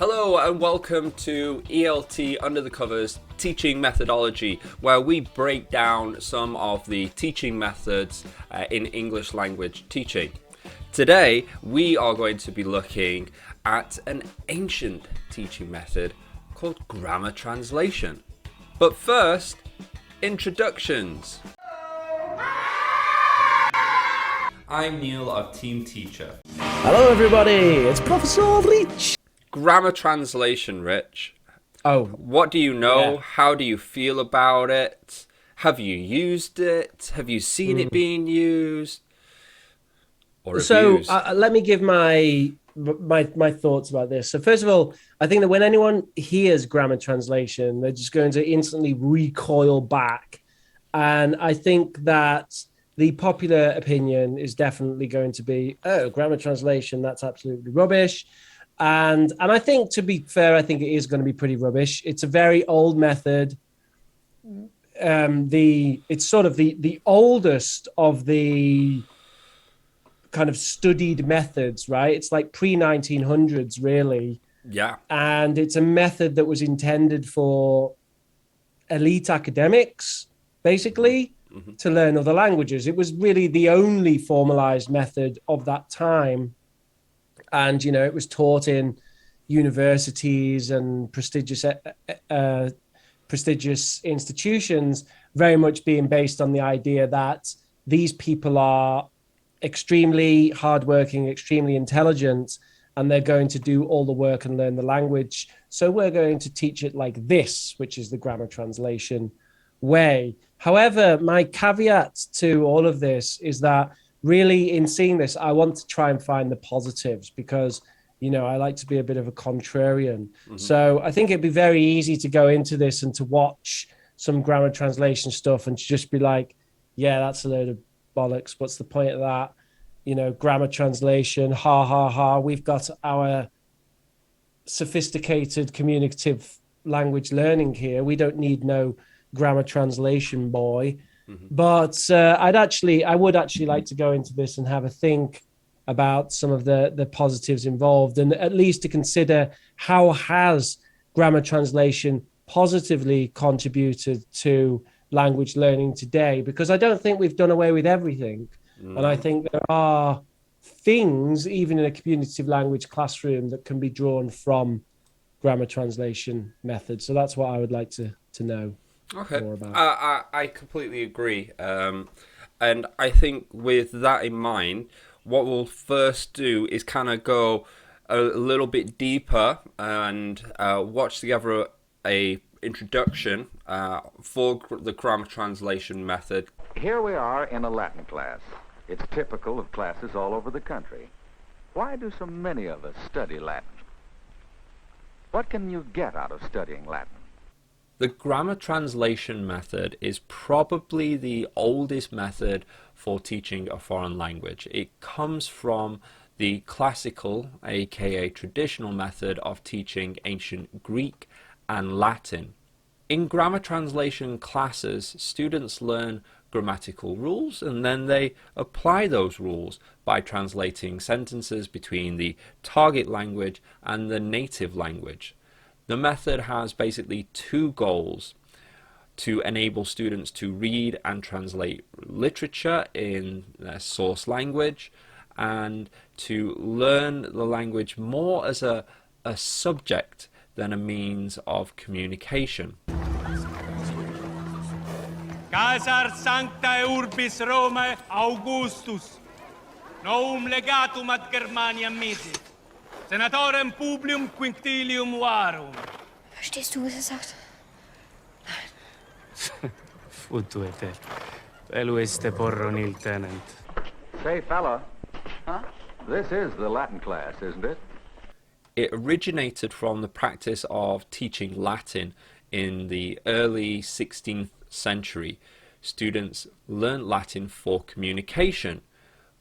Hello and welcome to ELT Under the Covers Teaching Methodology, where we break down some of the teaching methods in English language teaching. Today we are going to be looking at an ancient teaching method called grammar translation. But first, introductions. I'm Neil of Team Teacher. Hello everybody, it's Professor Rich. Grammar translation, Rich. Oh, What do you know? yeah. How do you feel about it? Have you used it? Have you seen it being used or So abused? let me give my thoughts about this. So first of all, I think that when anyone hears grammar translation, they're just going to instantly recoil back. And I think that the popular opinion is definitely going to be, oh, grammar translation, that's absolutely rubbish. And I think, to be fair, I think it is going to be pretty rubbish. It's a very old method. It's sort of the oldest of the kind of studied methods, right? It's like pre-1900s, really. Yeah. And it's a method that was intended for elite academics, basically, to learn other languages. It was really the only formalized method of that time. And, you know, it was taught in universities and prestigious institutions, very much being based on the idea that these people are extremely hardworking, extremely intelligent, and they're going to do all the work and learn the language. So we're going to teach it like this, which is the grammar translation way. However, my caveat to all of this is that really, in seeing this, I want to try and find the positives because, you know, I like to be a bit of a contrarian. So I think it'd be very easy to go into this and to watch some grammar translation stuff and to just be like, yeah, that's a load of bollocks. What's the point of that? You know, grammar translation, ha, ha, ha. We've got our sophisticated communicative language learning here. We don't need no grammar translation, boy. But I would actually like to go into this and have a think about some of the positives involved, and at least to consider how has grammar translation positively contributed to language learning today, because I don't think we've done away with everything. And I think there are things, even in a communicative language classroom, that can be drawn from grammar translation methods. So that's what I would like to know. Okay. More about. I completely agree. And I think with that in mind, what we'll first do is kind of go a little bit deeper and watch together a introduction for the grammar translation method. Here we are in a Latin class. It's typical of classes all over the country. Why do so many of us study Latin? What can you get out of studying Latin? The grammar translation method is probably the oldest method for teaching a foreign language. It comes from the classical, aka traditional method of teaching ancient Greek and Latin. In grammar translation classes, students learn grammatical rules and then they apply those rules by translating sentences between the target language and the native language. The method has basically two goals: to enable students to read and translate literature in their source language, and to learn the language more as a subject than a means of communication. Caesar sanctae urbis Romae Augustus, novum legatum ad Germaniam mihi, senatorem publium quintilium varum. Verstehst du, was er sagt? Futuete. Eluiste porro nil tenent. Say, fella. Huh? This is the Latin class, isn't it? It originated from the practice of teaching Latin in the early 16th century. Students learned Latin for communication,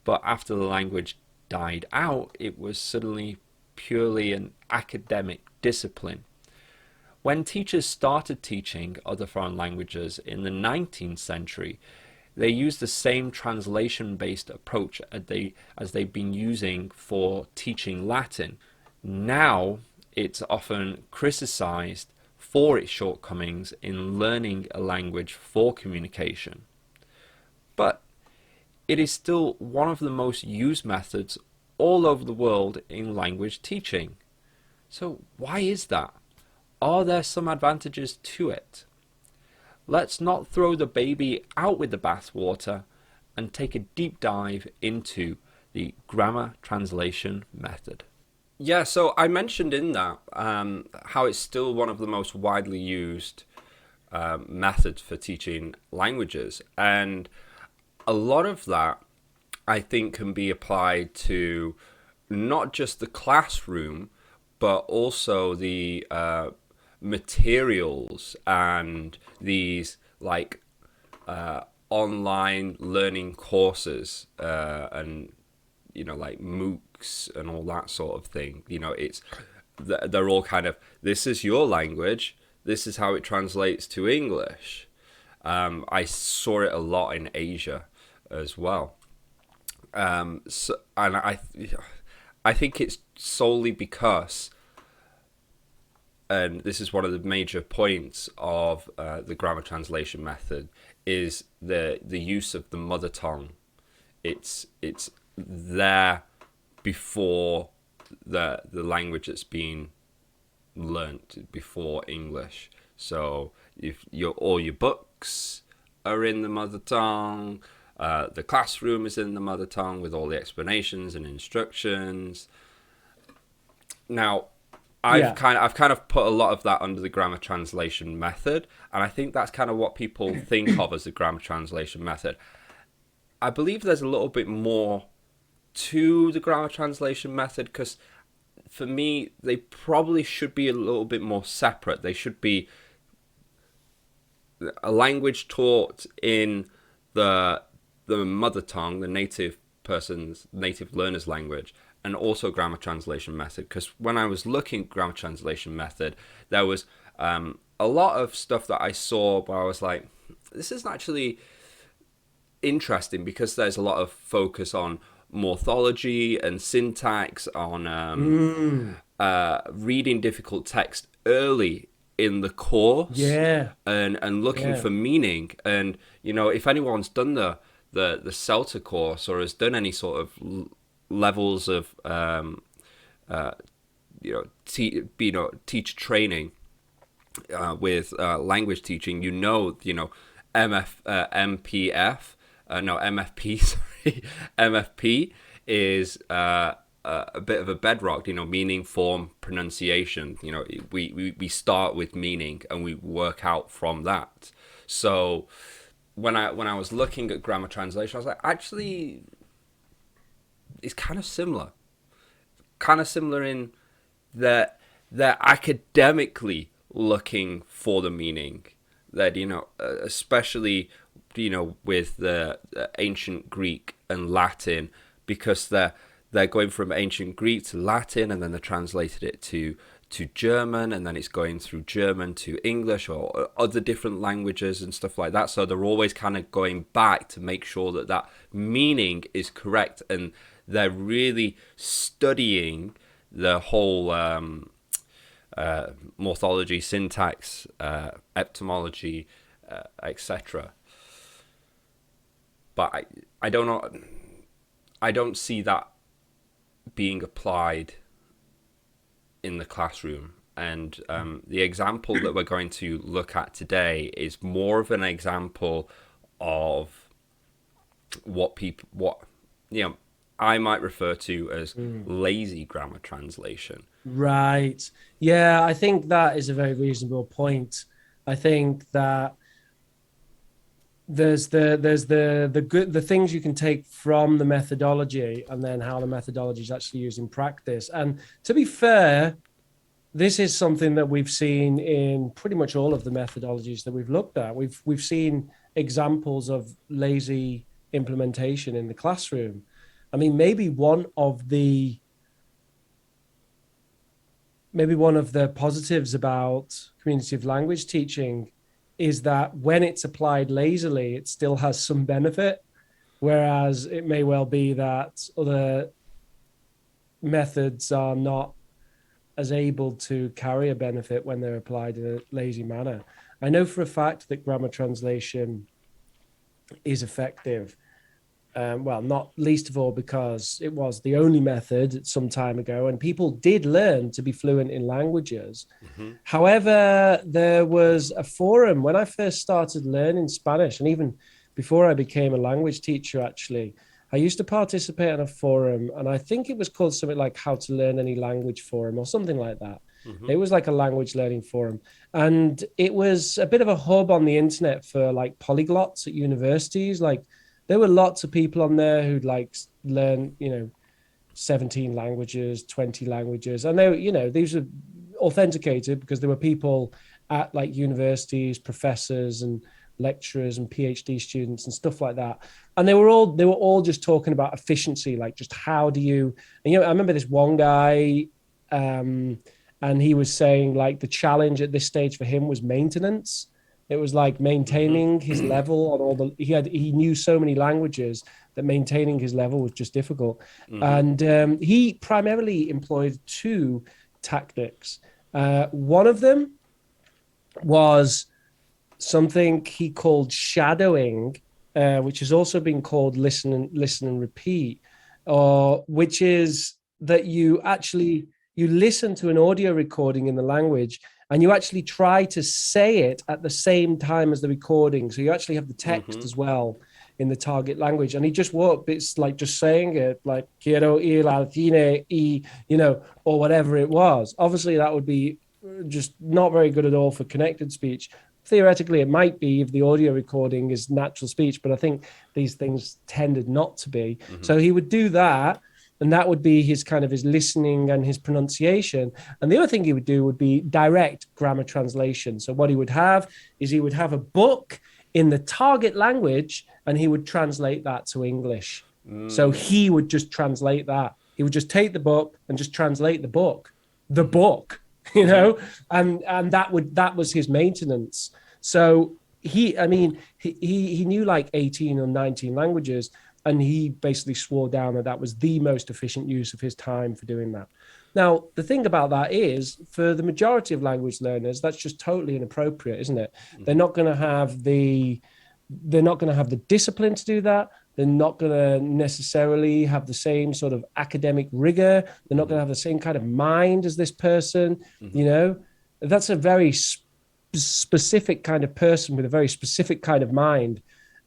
but after the language died out, it was suddenly purely an academic discipline. When teachers started teaching other foreign languages in the 19th century, they used the same translation-based approach as they've been using for teaching Latin. Now, it's often criticized for its shortcomings in learning a language for communication. But it is still one of the most used methods all over the world in language teaching. So why is that? Are there some advantages to it? Let's not throw the baby out with the bathwater and take a deep dive into the grammar translation method. Yeah, so I mentioned in that how it's still one of the most widely used methods for teaching languages. And a lot of that, I think, can be applied to not just the classroom, but also the materials and these like online learning courses and like MOOCs and all that sort of thing. They're all kind of, this is your language, this is how it translates to English. I saw it a lot in Asia as well. And I think it's solely because, and this is one of the major points of the grammar translation method, is the use of the mother tongue. It's there before the language that's been learnt, before English. So if all your books are in the mother tongue, the classroom is in the mother tongue with all the explanations and instructions. Now, I've kind of put a lot of that under the grammar translation method, and I think that's kind of what people think of as the grammar translation method. I believe there's a little bit more to the grammar translation method, because for me, they probably should be a little bit more separate. They should be a language taught in the mother tongue, the native learner's language, and also grammar translation method. Because when I was looking at grammar translation method, there was a lot of stuff that I saw where I was like, this isn't actually interesting, because there's a lot of focus on morphology and syntax, on reading difficult text early in the course, and looking for meaning. And if anyone's done the CELTA course or has done any sort of levels of teacher training with language teaching, MFP, sorry. MFP is a bit of a bedrock, meaning, form, pronunciation. We start with meaning and we work out from that. So when I was looking at grammar translation, I was like, actually, it's kind of similar in that they're academically looking for the meaning. That especially with the ancient Greek and Latin, because they're going from ancient Greek to Latin, and then they translated it to German, and then it's going through German to English or other different languages and stuff like that. So they're always kind of going back to make sure that meaning is correct, and they're really studying the whole morphology, syntax, etymology, etc. But I don't know. I don't see that being applied in the classroom. And the example that we're going to look at today is more of an example of what I might refer to as lazy grammar translation. Right. Yeah, I think that is a very reasonable point. I think that there's the things you can take from the methodology, and then how the methodology is actually used in practice. And to be fair, this is something that we've seen in pretty much all of the methodologies that we've looked at. We've seen examples of lazy implementation in the classroom. I mean, maybe one of the positives about communicative language teaching is that when it's applied lazily, it still has some benefit, whereas it may well be that other methods are not as able to carry a benefit when they're applied in a lazy manner. I know for a fact that grammar translation is effective. Well, not least of all because it was the only method some time ago, and people did learn to be fluent in languages. However, there was a forum when I first started learning Spanish, and even before I became a language teacher, actually, I used to participate in a forum, and I think it was called something like How to Learn Any Language Forum or something like that. It was like a language learning forum. And it was a bit of a hub on the internet for like polyglots at universities. Like there were lots of people on there who'd like learn, 17 languages, 20 languages. And they, these were authenticated because there were people at like universities, professors and lecturers and PhD students and stuff like that. And they were all just talking about efficiency, like just how do you, and, I remember this one guy, and he was saying like the challenge at this stage for him was maintenance. It was like maintaining his level on all he knew so many languages that maintaining his level was just difficult. And he primarily employed two tactics. One of them was something he called shadowing, which has also been called listen and repeat, which is that you listen to an audio recording in the language and you actually try to say it at the same time as the recording. So you actually have the text as well in the target language. And it's like just saying it like quiero ir al cine y, or whatever it was. Obviously that would be just not very good at all for connected speech. Theoretically, it might be if the audio recording is natural speech, but I think these things tended not to be. So he would do that, and that would be his listening and his pronunciation. And the other thing he would do would be direct grammar translation. So what he would have is he would have a book in the target language, and he would translate that to English. So he would just translate that. He would just take the book and just translate the book, and that was his maintenance. So he knew like 18 or 19 languages, and he basically swore down that was the most efficient use of his time for doing that. Now, the thing about that is, for the majority of language learners, that's just totally inappropriate, isn't it? They're not going to have the discipline to do that. They're not going to necessarily have the same sort of academic rigor. They're not going to have the same kind of mind as this person. That's a very specific kind of person with a very specific kind of mind.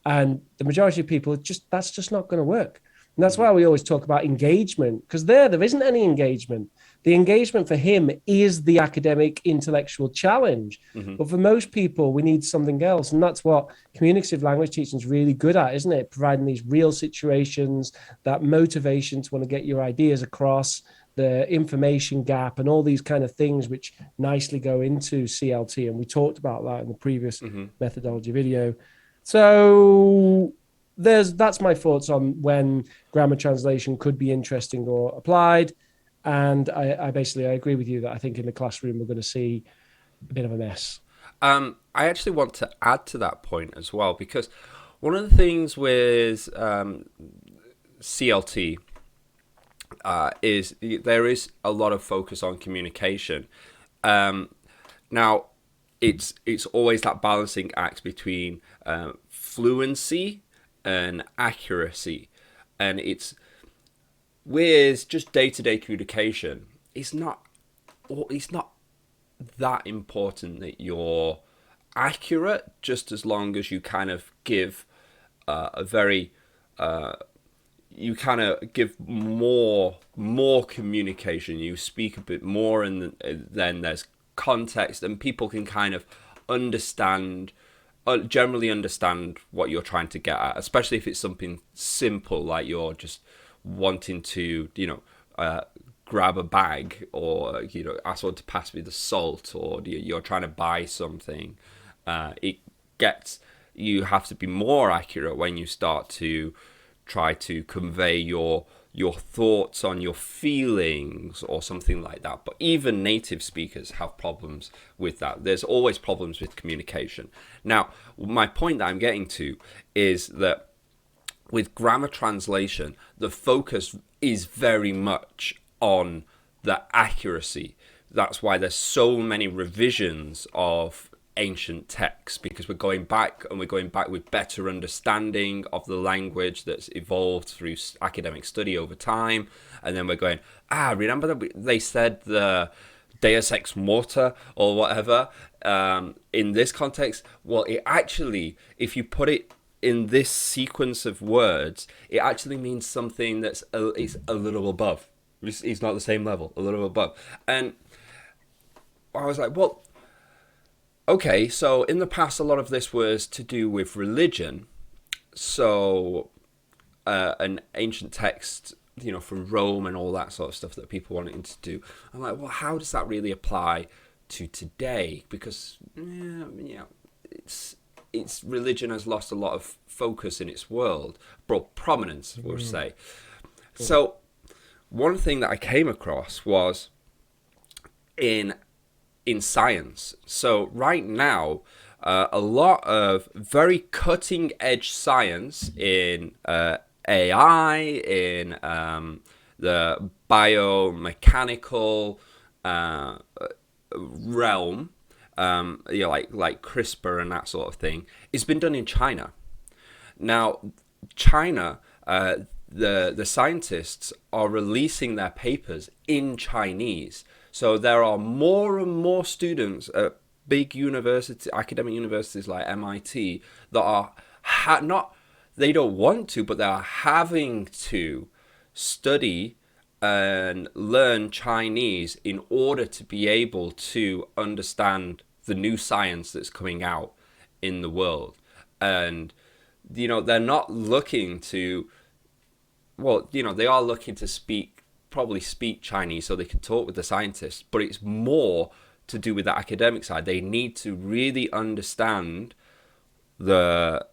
And the majority of people, that's just not going to work. And that's why we always talk about engagement, because there isn't any engagement. The engagement for him is the academic intellectual challenge. But for most people, we need something else. And that's what communicative language teaching is really good at, isn't it? Providing these real situations, that motivation to want to get your ideas across, the information gap, and all these kind of things which nicely go into CLT. And we talked about that in the previous methodology video. So that's my thoughts on when grammar translation could be interesting or applied. And I agree with you that I think in the classroom we're going to see a bit of a mess. I actually want to add to that point as well, because one of the things with CLT is there is a lot of focus on communication. Now, it's always that balancing act between fluency and accuracy, and it's with just day-to-day communication, it's not that important that you're accurate, just as long as you kind of give you kind of give more communication. You speak a bit more, and then there's context, and people can kind of generally understand what you're trying to get at, especially if it's something simple, like you're just wanting to, grab a bag, or, ask someone to pass me the salt, or you're trying to buy something. You have to be more accurate when you start to try to convey your thoughts on your feelings or something like that. But even native speakers have problems with that. There's always problems with communication. Now, my point that I'm getting to is that with grammar translation, the focus is very much on the accuracy, that's why there's so many revisions of ancient texts, because we're going back, and we're going back with better understanding of the language that's evolved through academic study over time. And then we're going, remember that they said the deus ex morta or whatever in this context? Well, it actually, if you put it in this sequence of words, it actually means something that's a little above. It's not the same level, a little above. And I was like, well, okay, so in the past, a lot of this was to do with religion. So an ancient text, from Rome and all that sort of stuff that people wanted to do. I'm like, well, how does that really apply to today? Because it's religion has lost a lot of focus in its world, prominence, we'll say. So one thing that I came across was in science. So right now, a lot of very cutting edge science in AI, in the biomechanical realm, like CRISPR and that sort of thing, it's been done in China. Now, China, the scientists are releasing their papers in Chinese. So there are more and more students at big academic universities like MIT that are they don't want to, but they are having to study and learn Chinese in order to be able to understand the new science that's coming out in the world. And, they're not looking to, they are looking to probably speak Chinese so they can talk with the scientists, but it's more to do with the academic side. They need to really understand the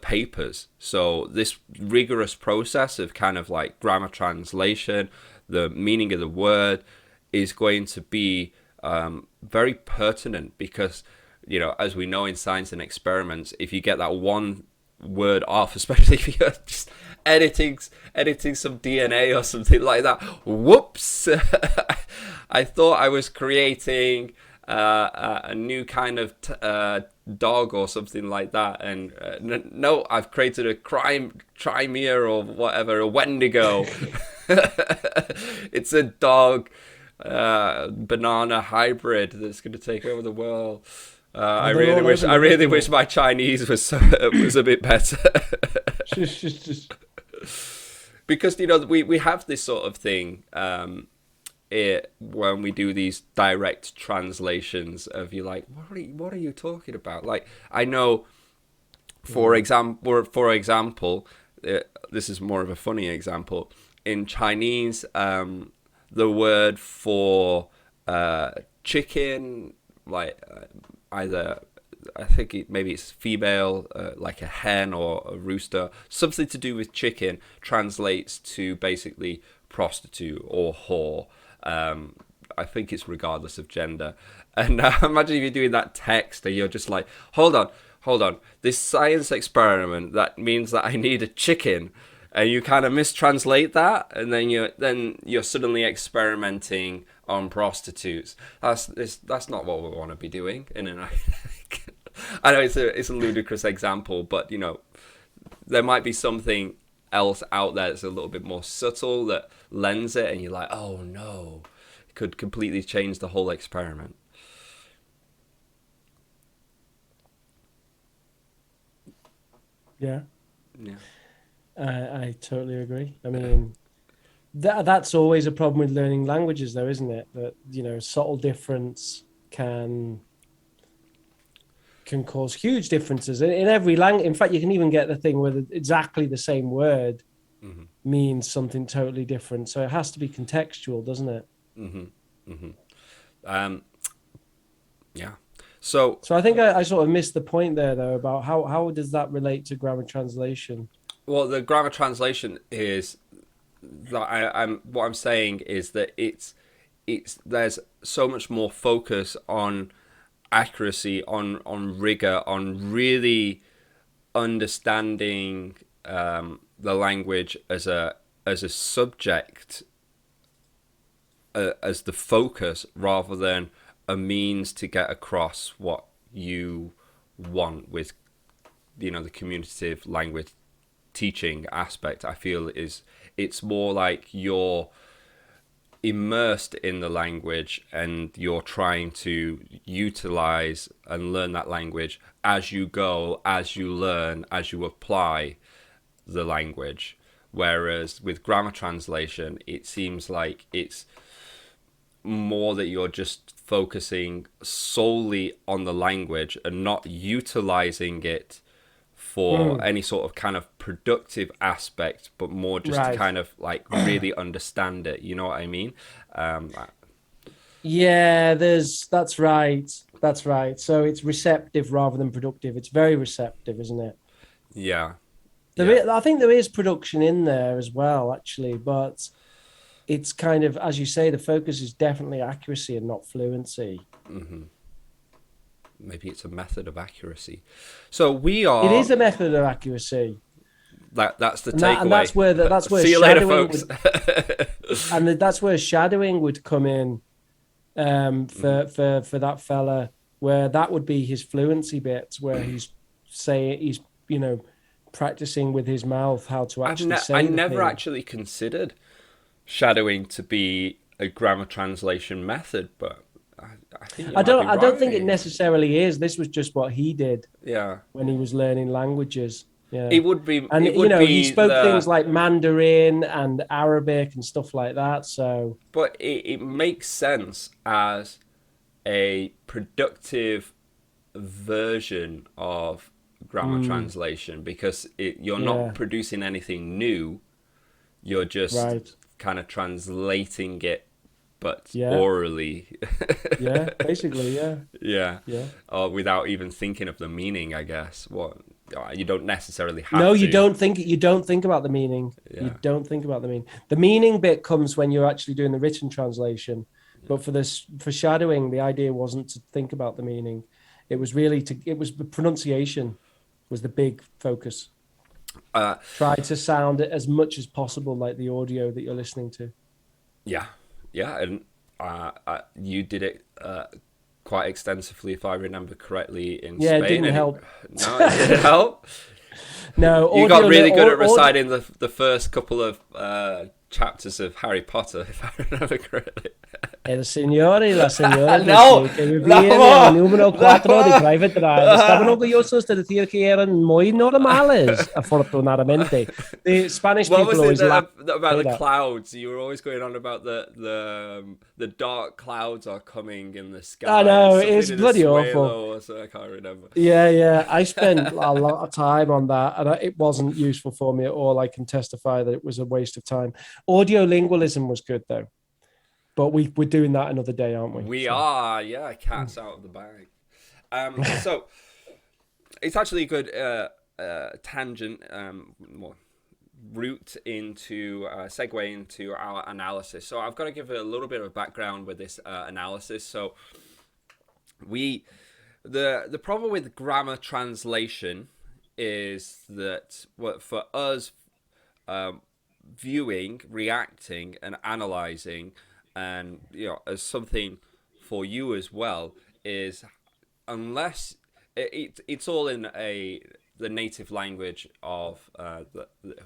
papers. So this rigorous process of kind of like grammar translation, the meaning of the word, is going to be very pertinent, because as we know in science and experiments, if you get that one word off, especially if you're just editing some DNA or something like that, whoops, I thought I was creating a new kind of dog or something like that, and no, I've created a Crimea or whatever, a Wendigo. It's a dog banana hybrid that's going to take over the world. I really wish my Chinese was a bit better. Because we have this sort of thing when we do these direct translations of, you like, what are you talking about? Like, I know, for example, this is more of a funny example. In Chinese, the word for chicken, like either, I think maybe it's female, like a hen or a rooster, something to do with chicken, translates to basically prostitute or whore. I think it's regardless of gender. And imagine if you're doing that text and you're just like, hold on, this science experiment, that means that I need a chicken, and you kind of mistranslate that, and then you're suddenly experimenting on prostitutes. That's not what we want to be doing. I know it's a ludicrous example, but there might be something else out there that's a little bit more subtle that lends it, and you're like, oh no, it could completely change the whole experiment. Yeah. I totally agree. I mean, that's always a problem with learning languages, though, isn't it? That subtle difference can cause huge differences in every language. In fact, you can even get the thing where exactly the same word means something totally different. So it has to be contextual, doesn't it? Yeah. So I think I sort of missed the point there, though, about how does that relate to grammar translation? Well, the grammar translation is that what I'm saying is that it's there's so much more focus on accuracy, on rigor, on really understanding the language as a subject as the focus rather than a means to get across what you want with, you know, the communicative language teaching aspect. I feel it's more like you're immersed in the language and you're trying to utilize and learn that language as you go, as you learn, as you apply the language. Whereas with grammar translation, it seems like it's more that you're just focusing solely on the language and not utilizing it for any sort of kind of productive aspect, but more just to Right. kind of like really understand it. You know what I mean? Yeah, that's right. That's right. So it's receptive rather than productive. It's very receptive, isn't it? Yeah. I think there is production in there as well, actually, but it's kind of, as you say, the focus is definitely accuracy and not fluency. Maybe it's a method of accuracy. So we are. It is a method of accuracy. That's the And, takeaway. and that's where See you later, shadowing folks. that's where shadowing would come in for that fella, where that would be his fluency bits, where he's practicing with his mouth how to actually say. I the never thing. actually considered shadowing to be a grammar translation method, but I think you I might be don't think it right. necessarily is. This was just what he did Yeah, when he was learning languages. Yeah. it would be. And It would be he spoke things like Mandarin and Arabic and stuff like that. So but it makes sense as a productive version of grammar translation because you're Yeah. not producing anything new. You're just Right. kind of translating it, but Yeah. orally. yeah, basically, yeah. Yeah. Yeah. Or without even thinking of the meaning, I guess. What you don't necessarily have No, to. you don't think about the meaning. Yeah. You don't think about the meaning. The meaning bit comes when you're actually doing the written translation. But for shadowing, the idea wasn't to think about the meaning. It was the pronunciation was the big focus. Try to sound it as much as possible like the audio that you're listening to. Yeah. Yeah, and you did it quite extensively, if I remember correctly, in Yeah, Spain. it didn't help. No, it didn't help. No, You got really good at audio- reciting the first couple of chapters of Harry Potter, if I remember correctly. El signore y la señora No, que vivían no en more, el número 4 no de more. Private Drive estaban orgullosos de decir que eran muy normales, afortunadamente. The Spanish What people was always it laugh about the that. clouds? You were always going on about the dark clouds are coming in the sky. I know, Something it's in bloody Asuelo awful. or something, I can't remember. Yeah. I spent a lot of time on that, and it wasn't useful for me at all. I can testify that it was a waste of time. Audiolingualism was good, though. But we're doing that another day, aren't we? We So- are, yeah, cat's out of the bag. So it's actually a good tangent, route into segue into our analysis. So I've got to give a little bit of background with this analysis. So the problem with grammar translation is that for us viewing, reacting, and analyzing, and as something for you as well, is unless it's all in the native language of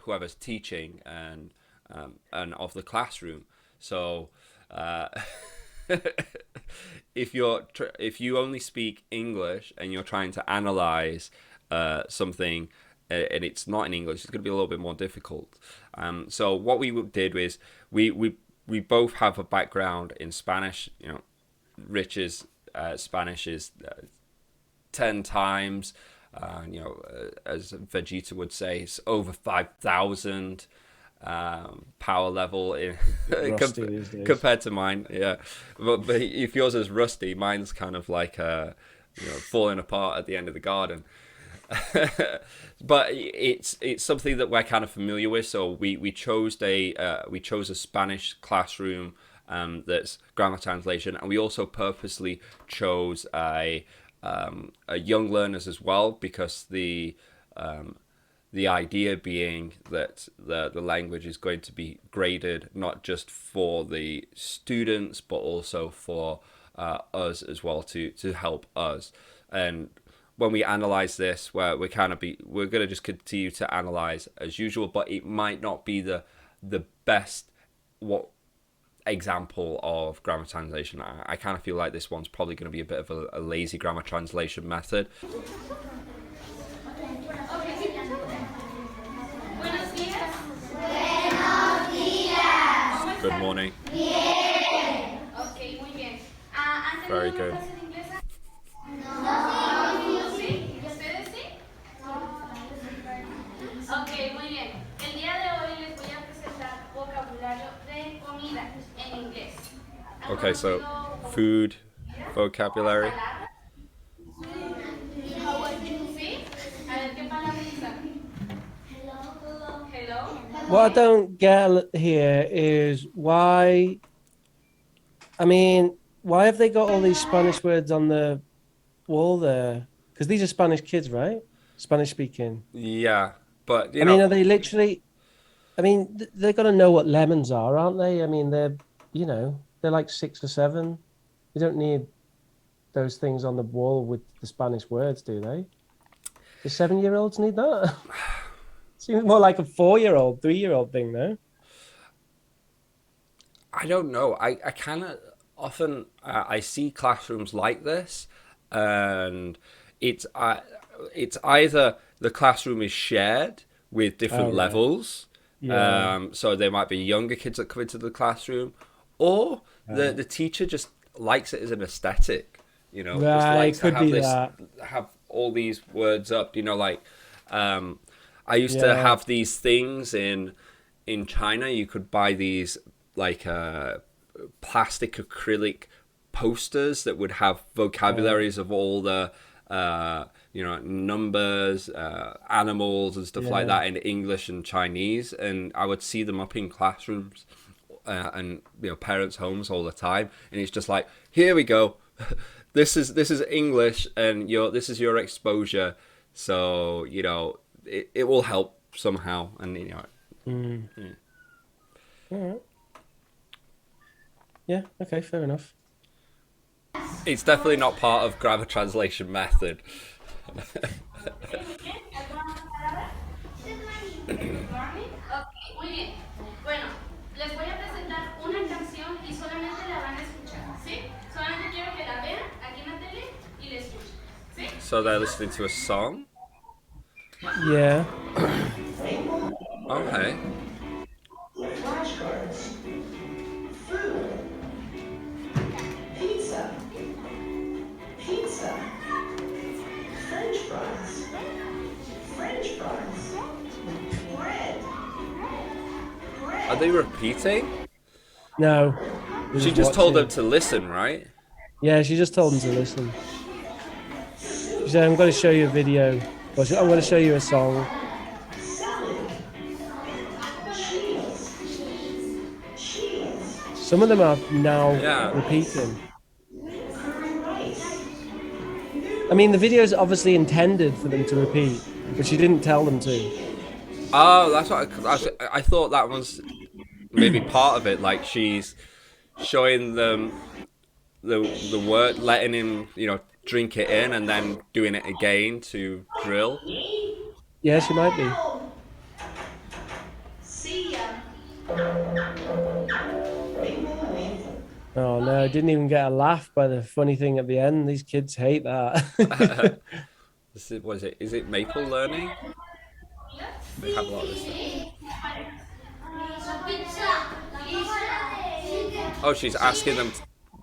whoever's teaching and of the classroom. So if you only speak English and you're trying to analyze something and it's not in English, it's going to be a little bit more difficult. So what we did was we both have a background in Spanish. Rich's Spanish is 10 times. As Vegeta would say, it's over 5,000 power level Rusty these days. compared to mine. Yeah, but if yours is rusty, mine's kind of like falling apart at the end of the garden. But it's something that we're kind of familiar with. So we chose a Spanish classroom that's grammar translation, and we also purposely chose a young learners as well, because the the idea being that the language is going to be graded not just for the students but also for us as well, to help us. And when we analyze this, we're going to just continue to analyze as usual, but it might not be the best example of grammar translation. I kind of feel like this one's probably going to be a bit of a lazy grammar translation method. Good morning. Ok, muy bien. ¿Han tenido Very una good. clase de inglés? No. ¿Sí? ¿Ustedes sí? Ok, muy bien. El día de hoy les voy a presentar vocabulario de comida en inglés. Okay, so food vocabulary. ¿Sí? A ver, ¿qué palabrita? Hello. What I don't get here is why. I mean, why have they got all these Spanish words on the wall there? Because these are Spanish kids, right? Spanish speaking. Yeah, but I mean, are they literally? I mean, they're gonna know what lemons are, aren't they? I mean, they're like 6 or 7. You don't need those things on the wall with the Spanish words, do they? Do 7-year-olds need that? Seems more like a 4-year-old, 3-year-old thing, though. I don't know. I kind of often I see classrooms like this, and it's either the classroom is shared with different Oh, right. levels. Yeah. So there might be younger kids that come into the classroom, or the teacher just likes it as an aesthetic. Just Right, likes to could have be this, that. have all these words up. Like I used to Yeah. have these things in China. You could buy these like plastic acrylic posters that would have vocabularies of all the numbers, animals and stuff like Yeah. that in English and Chinese, and I would see them up in classrooms and parents' homes all the time, and it's just like, here we go. This is English, and this is your exposure, so it will help somehow, and Yeah. All right. Yeah. Okay. Fair enough. it's definitely not part of grammar translation method. Ok, muy bien. Bueno, les voy a presentar una canción y solamente la van a escuchar, ¿sí? Solamente quiero que la vean aquí en la tele y la escuchen, ¿sí? So they're listening to a song. Yeah. Okay. Flashcards. Food. Pizza. Pizza. French fries. French fries. Bread. Are they repeating? No. They're She just told them watching. to listen, right? Yeah, she just told them to listen. She said, "I'm going to show you a video. Or I'm going to show you a song." Salad. Cheese. Cheese. Some of them are now Yeah. repeating. Curry rice. I mean, the video is obviously intended for them to repeat, but she didn't tell them to. Oh, that's what I thought that was maybe part of it. Like she's showing them the word, letting him drink it in, and then doing it again to drill. Yeah, she might be. See ya. Big boy. Oh no, I didn't even get a laugh by the funny thing at the end. These kids hate that. What is it? Is it maple learning? They have a lot of this stuff. Oh, she's asking them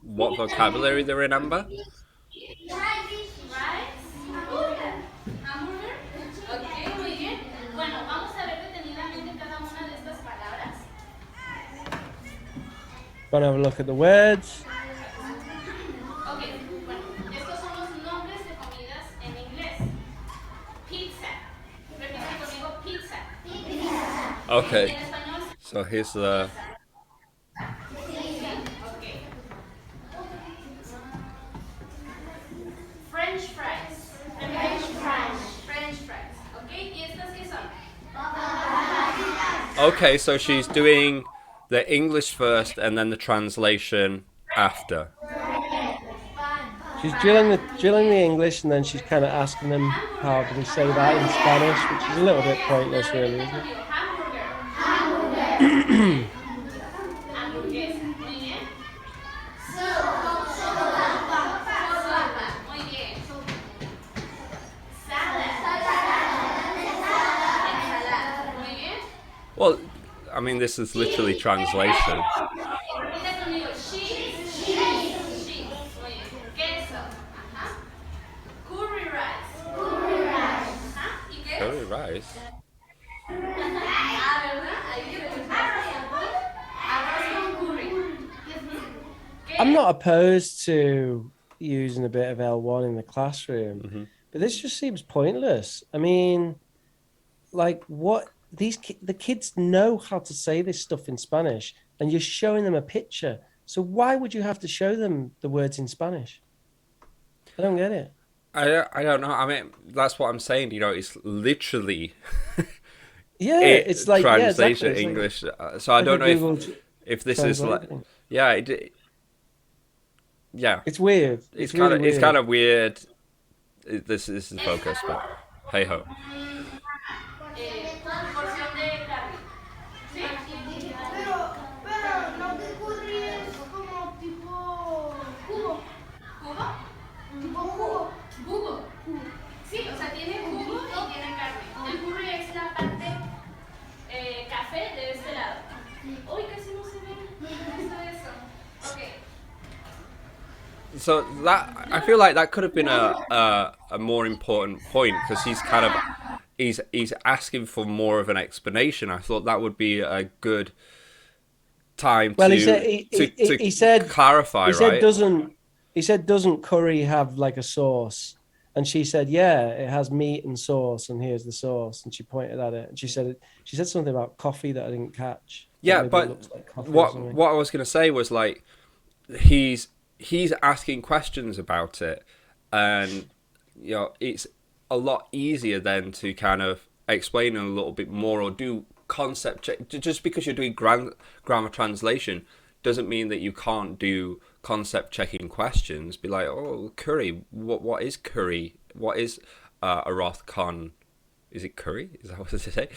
what vocabulary they remember. Hamburger. Ok, muy bien. Bueno, vamos a ver detenidamente cada una de estas palabras. Gonna have a look at the words. Ok, bueno, estos son los nombres de comidas en inglés. Pizza. Repite conmigo, pizza. Okay. En español, So here's the. ok. French fries. French fries. French fries. Ok, ¿y estas qué son? Okay, so she's doing the English first and then the translation after. She's drilling the English, and then she's kind of asking them how do they say that in Spanish, which is a little bit pointless, really, isn't it? Hamburguesa. Muy bien. Sopa. Muy bien. Salad. Ensalada. Muy bien. Well, I mean, this is literally translation. Repite conmigo. Cheese. Cheese. Muy bien. Queso. Ajá. Curry rice. Ajá. ¿Y qué es? Curry rice. Ah, ¿verdad? Ahí se arroz con curry. ¿Qué I'm es? not opposed to using a bit of L1 in the classroom, but this just seems pointless. I mean, like, what the kids know how to say this stuff in Spanish, and you're showing them a picture. So why would you have to show them the words in Spanish? I don't get it. I don't know. I mean, that's what I'm saying. You know, it's literally Yeah, it's like yeah, translation exactly. English. So I Like don't a know Google if this is like, Translate thing. yeah, yeah. It's weird. It's really kind of it's weird. kind of weird. This is the focus, but hey ho. Porción de carne. ¿Sí? Pero no te curry es como tipo jugo. ¿Jugo? Tipo jugo. Jugo. Sí, o sea, tiene jugo y tiene carne. El curry es la parte café de este lado. Uy, casi no se ve. Eso. Ok. So that I feel like that could have been a more important point because he's asking for more of an explanation. I thought that would be a good time Well, to he said clarify, he said right? doesn't curry have like a sauce? And she said, yeah, it has meat and sauce, and here's the sauce. And she pointed at it, and she said something about coffee that I didn't catch. Yeah, Maybe it but looks like coffee or what something. what I was gonna say was like he's asking questions about it, and you know it's a lot easier then to kind of explain a little bit more or do concept check. Just because you're doing grammar translation doesn't mean that you can't do concept checking questions. Be like, oh, curry. What is curry? What is arroz con? Is it curry? Is that what they say?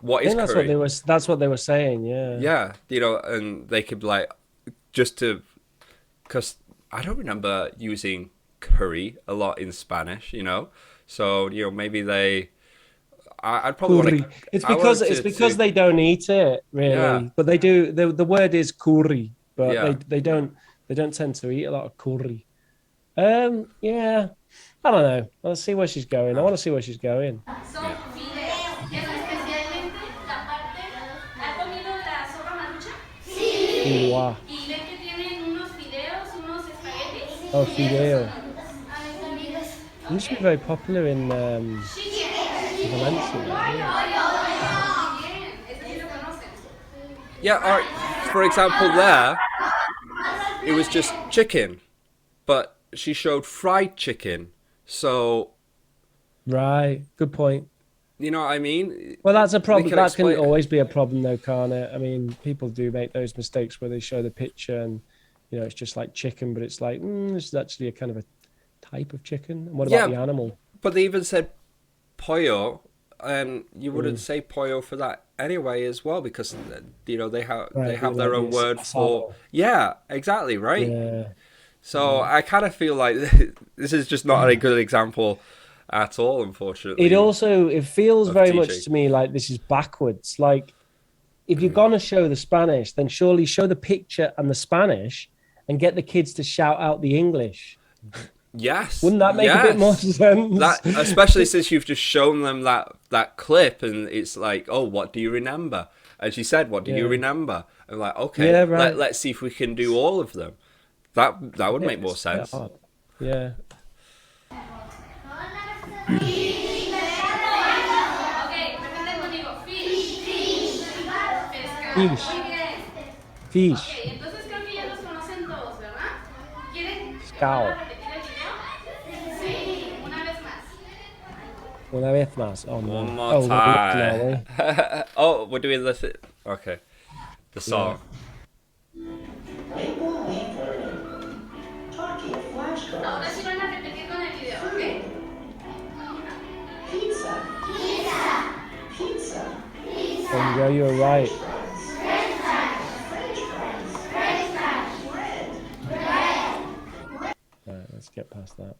What I is think curry? that's what they were saying. Yeah. Yeah, you know, and they could be like, just to, because I don't remember using curry a lot in Spanish, you know, so you know maybe I'd probably want Curry. to. It's because they don't eat it really, Yeah. but they do. The word is curry, but Yeah. they don't tend to eat a lot of curry. Yeah, I don't know. Let's see where she's going. I want to see where she's going. Son fideos. Es especialmente la parte. ¿Ha comido la sopa marucha? Wow. Y ven que tienen unos fideos, unos espaguetis. Oh, fideo. A mis amigas. It used to be very popular in Valencia. Muy bien. Ese sí lo conocen. Yeah, or, for example, there it was just chicken, but she showed fried chicken, so Right. Good point. you know what I mean. Well, that's a They problem. can That can explain- always be a problem, though, can't it? I mean, people do make those mistakes where they show the picture and it's just like chicken, but it's like this is actually a kind of a type of chicken. And what about Yeah. the animal? But they even said pollo, and you wouldn't say pollo for that anyway as well because you know they have Right, their like own this word for asado. yeah, exactly, right. Yeah. So I kind of feel like this is just not a good example at all, unfortunately. It feels of very much teaching. to me like this is backwards. Like if you're gonna show the Spanish, then surely show the picture and the Spanish and get the kids to shout out the English. Yes. Wouldn't that make a bit more yes. sense? That, especially since you've just shown them that clip, and it's like, oh, what do you remember? And she said, what do you Yeah. remember? And like, okay, Yeah, right. let's see if we can do all of them. That would make more It's a bit sense. odd. Yeah. Ok, repiten conmigo. Fish. Pescado. Fish. Muy bien. Fish. Ok, entonces creo que ya los conocen todos, ¿verdad? ¿Quieren Pescado. repetir el video? Sí, una vez más. Una vez más. Oh, no. One more Oh, we're looking, time. are Oh, we're doing this. Okay. The song. Maple leaf learning. Talking Ahora flashcards. sí van a repetir con el video, ¿ok? Pizza. Pizza. we? There you go, you were right. French fries. Right, let's get past that.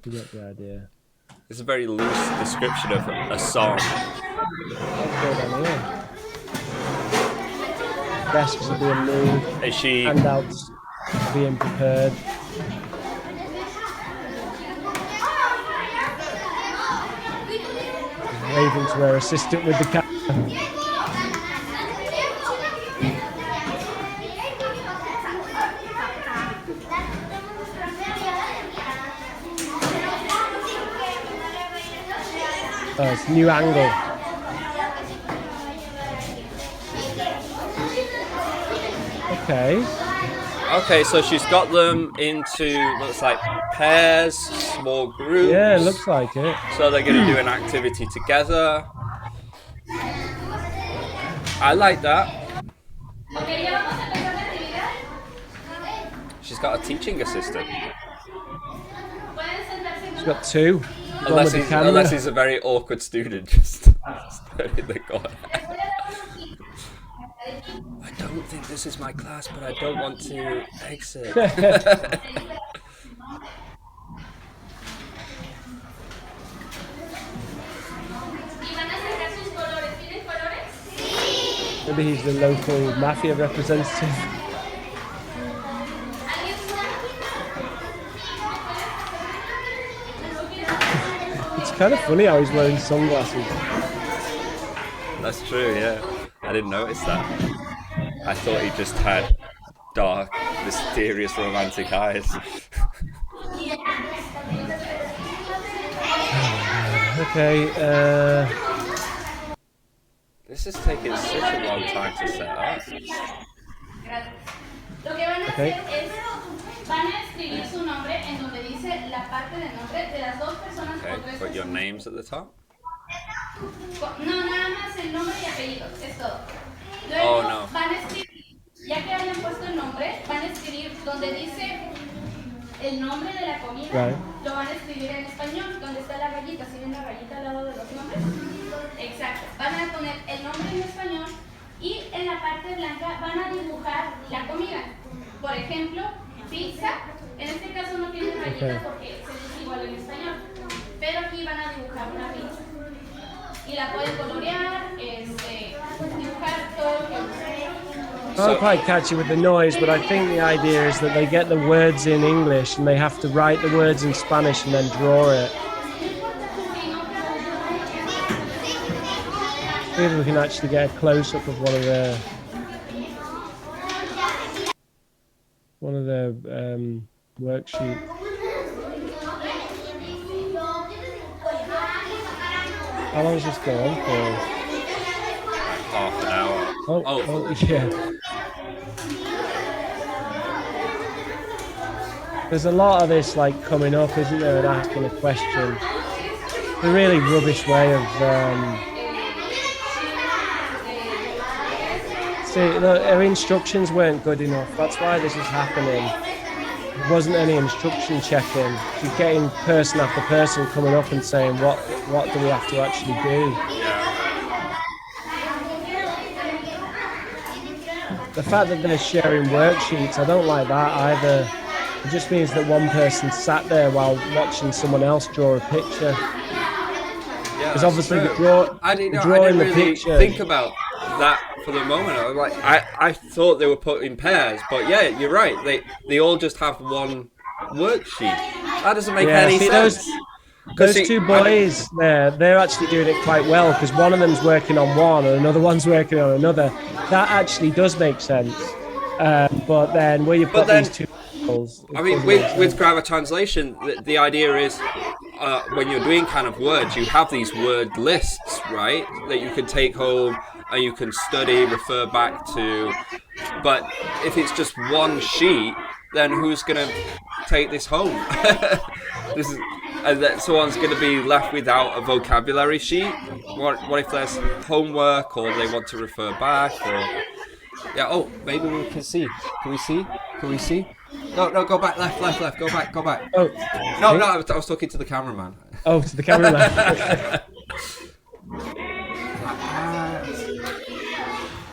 You get the idea. It's a very loose description of a song. Let's go down here. Desks are being moved. Is she? Handouts are being prepared. Waving to her assistant with the camera. Oh, it's a new angle. Okay. Okay, so she's got them into, looks like, pairs, small groups. Yeah, it looks like it. So they're going to do an activity together. I like that. Ok, ya vamos a empezar la actividad. She's got a teaching assistant. Pueden sentarse en She's got two. One with the camera. Unless he's a very awkward student, just in the corner. I don't think this is my class, but I don't want to exit. Y van a sacar sus colores. ¿Tienen colores? Maybe he's the local mafia representative. ¿Alguien It's kind of funny how he's wearing sunglasses. That's true, yeah. I didn't notice that. I thought he just had dark, mysterious, romantic eyes. Okay, This is taking such a long time to set up. Lo que van a Okay. hacer es, van a escribir su nombre en donde dice la parte del nombre de las dos personas o Okay, tres put your personas. names at the top. No, nada más el nombre y apellidos, es todo. Luego Oh, no. van a escribir, ya que hayan puesto el nombre, van a escribir donde dice el nombre de la comida, Right. lo van a escribir en español, donde está la rayita, ¿sí ven la rayita al lado de los nombres? Exacto, van a poner el nombre en español y en la parte blanca van a dibujar la comida. Por ejemplo, pizza, en este caso no tiene rayita Okay. porque se dice igual en español, pero aquí van a dibujar una pizza. Y la pueden colorear, dibujar todo lo que gusten. I don't quite catch it with the noise, but I think the idea is that they get the words in English and they have to write the words in Spanish and then draw it. See if we can actually get a close-up of one of their worksheets. How long does this go on for? Half an hour. Oh, yeah. There's a lot of this like coming up, isn't there, and asking a question. It's a really rubbish way of. See, look, her instructions weren't good enough. That's why this is happening. There wasn't any instruction checking. She's getting person after person coming up and saying, what do we have to actually do? The fact that they're sharing worksheets, I don't like that either. It just means that one person sat there while watching someone else draw a picture. Because obviously I didn't drawing the really picture. think about that for the moment. I was like, I thought they were put in pairs, but yeah, you're right. They all just have one worksheet. That doesn't make any see, sense. Those two boys there, they're actually doing it quite well because one of them's working on one and another one's working on another. That actually does make sense. But then where you put these two peoples, I mean, with grammar translation, the idea is when you're doing kind of words, you have these word lists, right? That you can take home and you can study, refer back to. But if it's just one sheet, then who's going to take this home? and that someone's going to be left without a vocabulary sheet. What if there's homework, or they want to refer back, or yeah. Oh, maybe we can see. Can we see? Can we see? No, no, go back. Left, left, left. Go back, go back. Oh, No, me? no. I was talking to the cameraman. Oh, to the cameraman. Okay.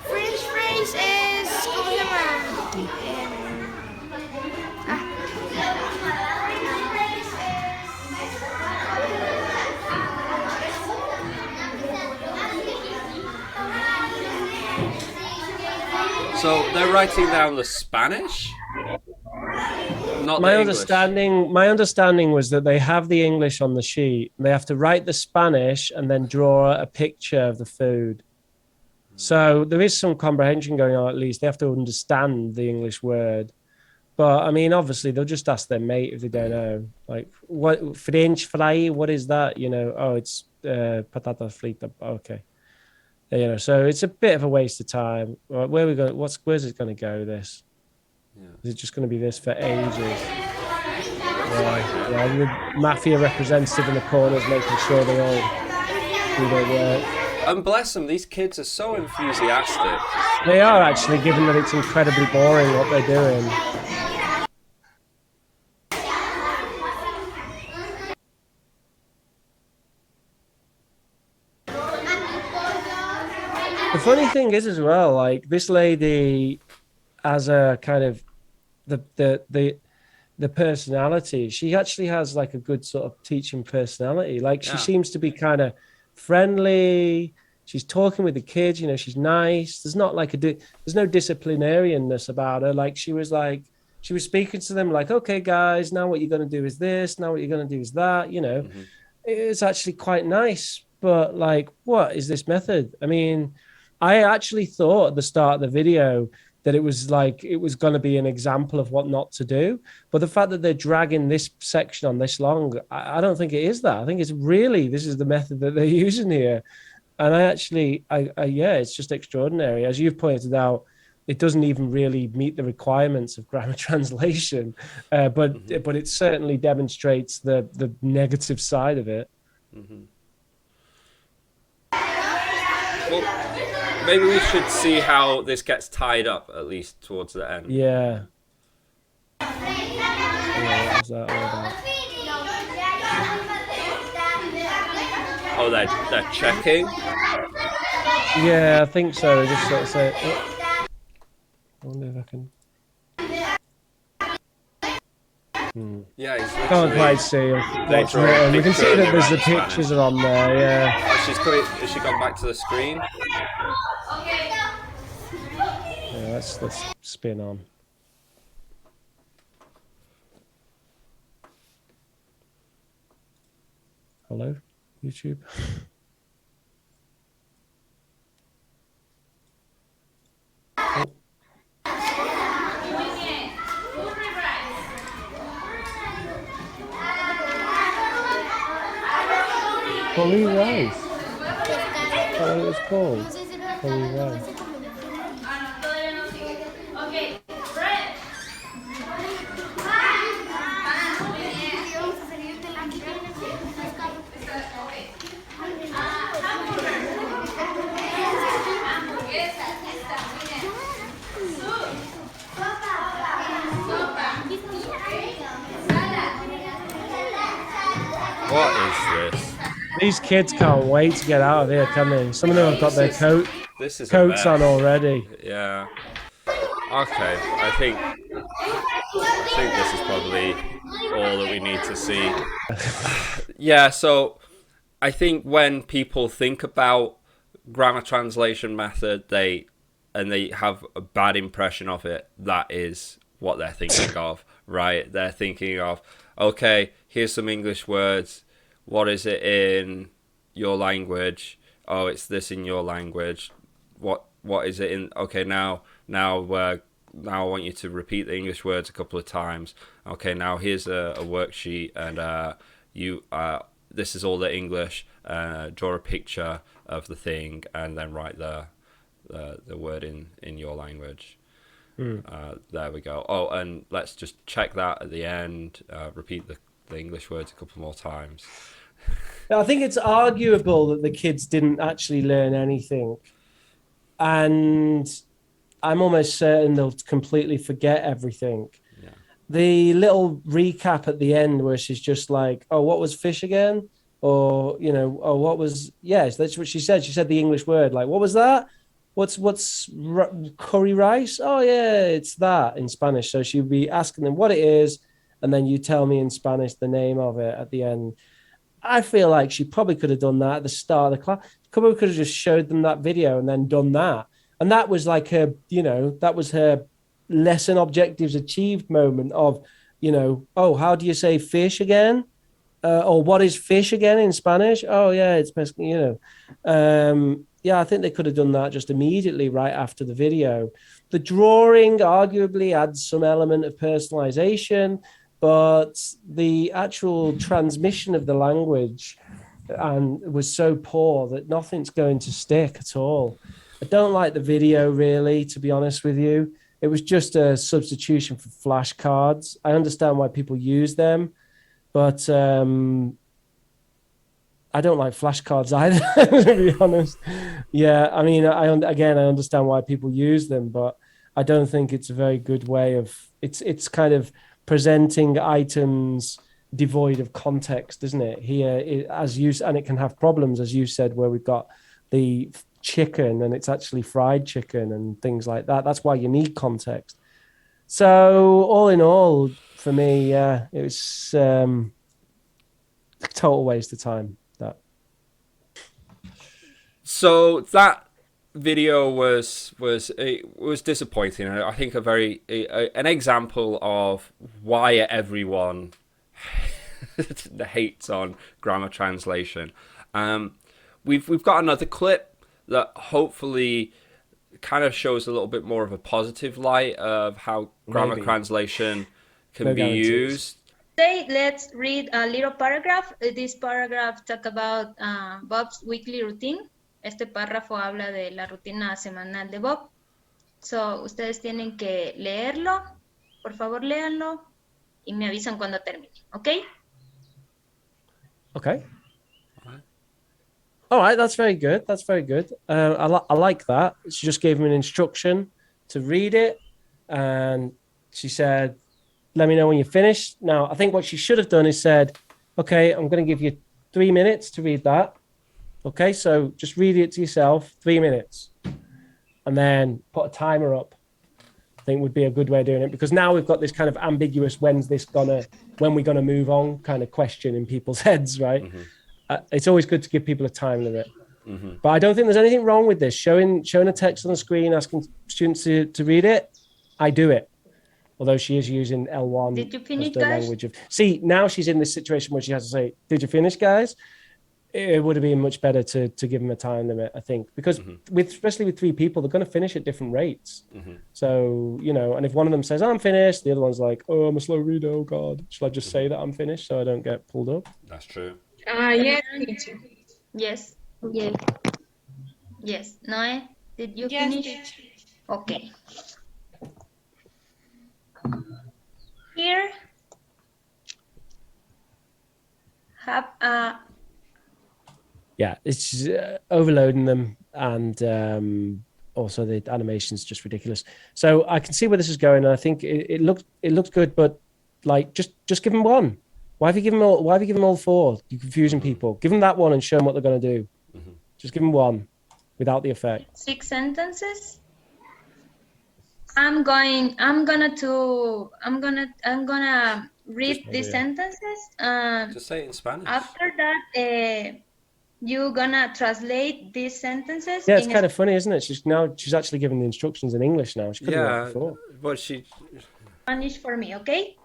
French phrase is ¿cómo se llama? So they're writing down the Spanish, not My the English. my understanding was that they have the English on the sheet. They have to write the Spanish and then draw a picture of the food. So there is some comprehension going on. At least they have to understand the English word. But I mean, obviously, they'll just ask their mate if they don't know. Like, what French fry? What is that? You know, oh, it's patata frita. Okay, you know. So it's a bit of a waste of time. Right, where are we going? Where's it going to go? This is it just going to be this for ages? Yeah, the mafia representative in the corners making sure they all do their work. And bless them, these kids are so enthusiastic. They are actually, given that it's incredibly boring what they're doing. The funny thing is as well, like this lady as a kind of the personality, she actually has like a good sort of teaching personality. Like she Yeah. seems to be kind of friendly. She's talking with the kids, you know, she's nice. There's not like there's no disciplinarianness about her. Like she was speaking to them like, okay, guys, now what you're going to do is this. Now what you're going to do is that, you know. Mm-hmm. It's actually quite nice. But like, what is this method? I mean, I actually thought at the start of the video that it was going to be an example of what not to do. But the fact that they're dragging this section on this long, I don't think it is that. I think it's really, this is the method that they're using here. And yeah, it's just extraordinary. As you've pointed out, it doesn't even really meet the requirements of grammar translation, but it certainly demonstrates the negative side of it. Mm-hmm. Well, maybe we should see how this gets tied up, at least towards the end. Yeah. What was that all about? Oh, they're checking? Yeah, I think so. They just sort of say, oh. I wonder if I can. Yeah, he's Can't quite see what's written. We can see that there's the pictures are on there, yeah. Oh, she's coming. Has she gone back to the screen? Yeah, let's spin on. Hello, YouTube. Oh. Holy rice. That's what it was called. Holy rice. Okay, Brett. What is this? These kids can't wait to get out of here, can they? Some of them have got their This is coats on already. Yeah. Okay, I think this is probably all that we need to see. Yeah, so I think when people think about grammar translation method, they have a bad impression of it. That is what they're thinking of, right? They're thinking of, okay, here's some English words. What is it in your language? Oh, it's this in your language. What is it in? Okay, now I want you to repeat the English words a couple of times. Okay, now here's a worksheet, and this is all the English. Draw a picture of the thing, and then write the word in your language. There we go. Oh, and let's just check that at the end. Repeat the English words a couple more times. I think it's arguable that the kids didn't actually learn anything. And I'm almost certain they'll completely forget everything. Yeah. The little recap at the end where she's just like, oh, what was fish again? Or, you know, oh, what was, yes, that's what she said. She said the English word, like, what was that? What's curry rice? Oh, yeah, it's that in Spanish. So she'd be asking them what it is. And then you tell me in Spanish the name of it at the end. I feel like she probably could have done that at the start of the class. Probably could have just showed them that video and then done that. And that was like her, you know, that was her lesson objectives achieved moment of, you know, oh, how do you say fish again? Or what is fish again in Spanish? Oh, yeah, it's, you know. Yeah, I think they could have done that just immediately right after the video. The drawing arguably adds some element of personalization, but the actual transmission of the language was so poor that nothing's going to stick at all. I don't like the video, really, to be honest with you. It was just a substitution for flashcards. I understand why people use them, but I don't like flashcards either, to be honest. Yeah, I mean, I understand why people use them, but I don't think it's a very good way of, it's kind of presenting items devoid of context, isn't it? Here, and it can have problems, as you said, where we've got the chicken and it's actually fried chicken and things like that. That's why you need context. So all in all, for me, it was a total waste of time. That. So that video was disappointing. I think an example of why everyone hates on grammar translation. We've got another clip that hopefully kind of shows a little bit more of a positive light of how grammar translation can be used. Let's read a little paragraph. This paragraph talk about Bob's weekly routine. Este párrafo habla de la rutina semanal de Bob. So, ustedes tienen que leerlo. Por favor, léanlo y me avisan cuando termine, ¿ok? Okay. All right, that's very good. That's very good. I like that. She just gave him an instruction to read it, and she said, let me know when you're finished. Now, I think what she should have done is said, okay, I'm going to give you 3 minutes to read that. Okay, so just read it to yourself, 3 minutes, and then put a timer up. I think would be a good way of doing it, because now we've got this kind of ambiguous when we're gonna move on kind of question in people's heads, right? Mm-hmm. It's always good to give people a time limit. Mm-hmm. But I don't think there's anything wrong with this. Showing a text on the screen, asking students to read it, I do it. Although she is using L1 Did you finish, as the guys? language of... See, now she's in this situation where she has to say, did you finish, guys? It would have been much better to give them a time limit, I think, because especially with 3 people, they're going to finish at different rates. Mm-hmm. So, you know, and if one of them says, I'm finished, the other one's like, oh, I'm a slow reader, oh God. Should I just say that I'm finished so I don't get pulled up? That's true. Yes, teacher. Yes. Yes. Yes. Noe, did you finish? Teacher. Okay. Here have yeah, it's just, overloading them, and also the animation's just ridiculous. So I can see where this is going, and I think it looks good, but like just give them one. Why have you given them all 4? You're confusing people. Give them that one and show them what they're going to do. Mm-hmm. Just give them one without the effect. 6 sentences. I'm gonna read these sentences. Just say it in Spanish. After that, you're gonna translate these sentences. Yeah, it's kind of funny, isn't it? She's actually giving the instructions in English now. She couldn't do that before. But she Spanish for me, okay?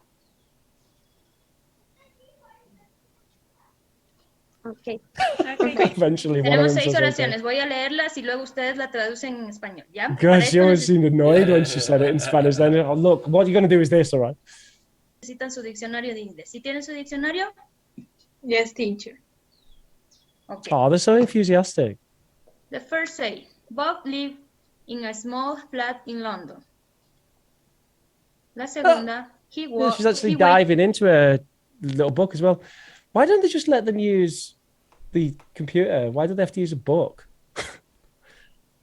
Okay. Eventually, Tenemos 6 oraciones. Okay. Voy a leerlas y luego ustedes la traducen en español, ¿ya? Gosh, she always seemed annoyed when she said it in Spanish. Then, oh, look, what you're going to do is this, all right? Necesitan su diccionario de inglés. ¿Sí tienen su diccionario? Yes, teacher. Okay. Oh, they're so enthusiastic. The first say, Bob lived in a small flat in London. La segunda, she's actually diving into her little book as well. Why don't they just let them use the computer? Why do they have to use a book?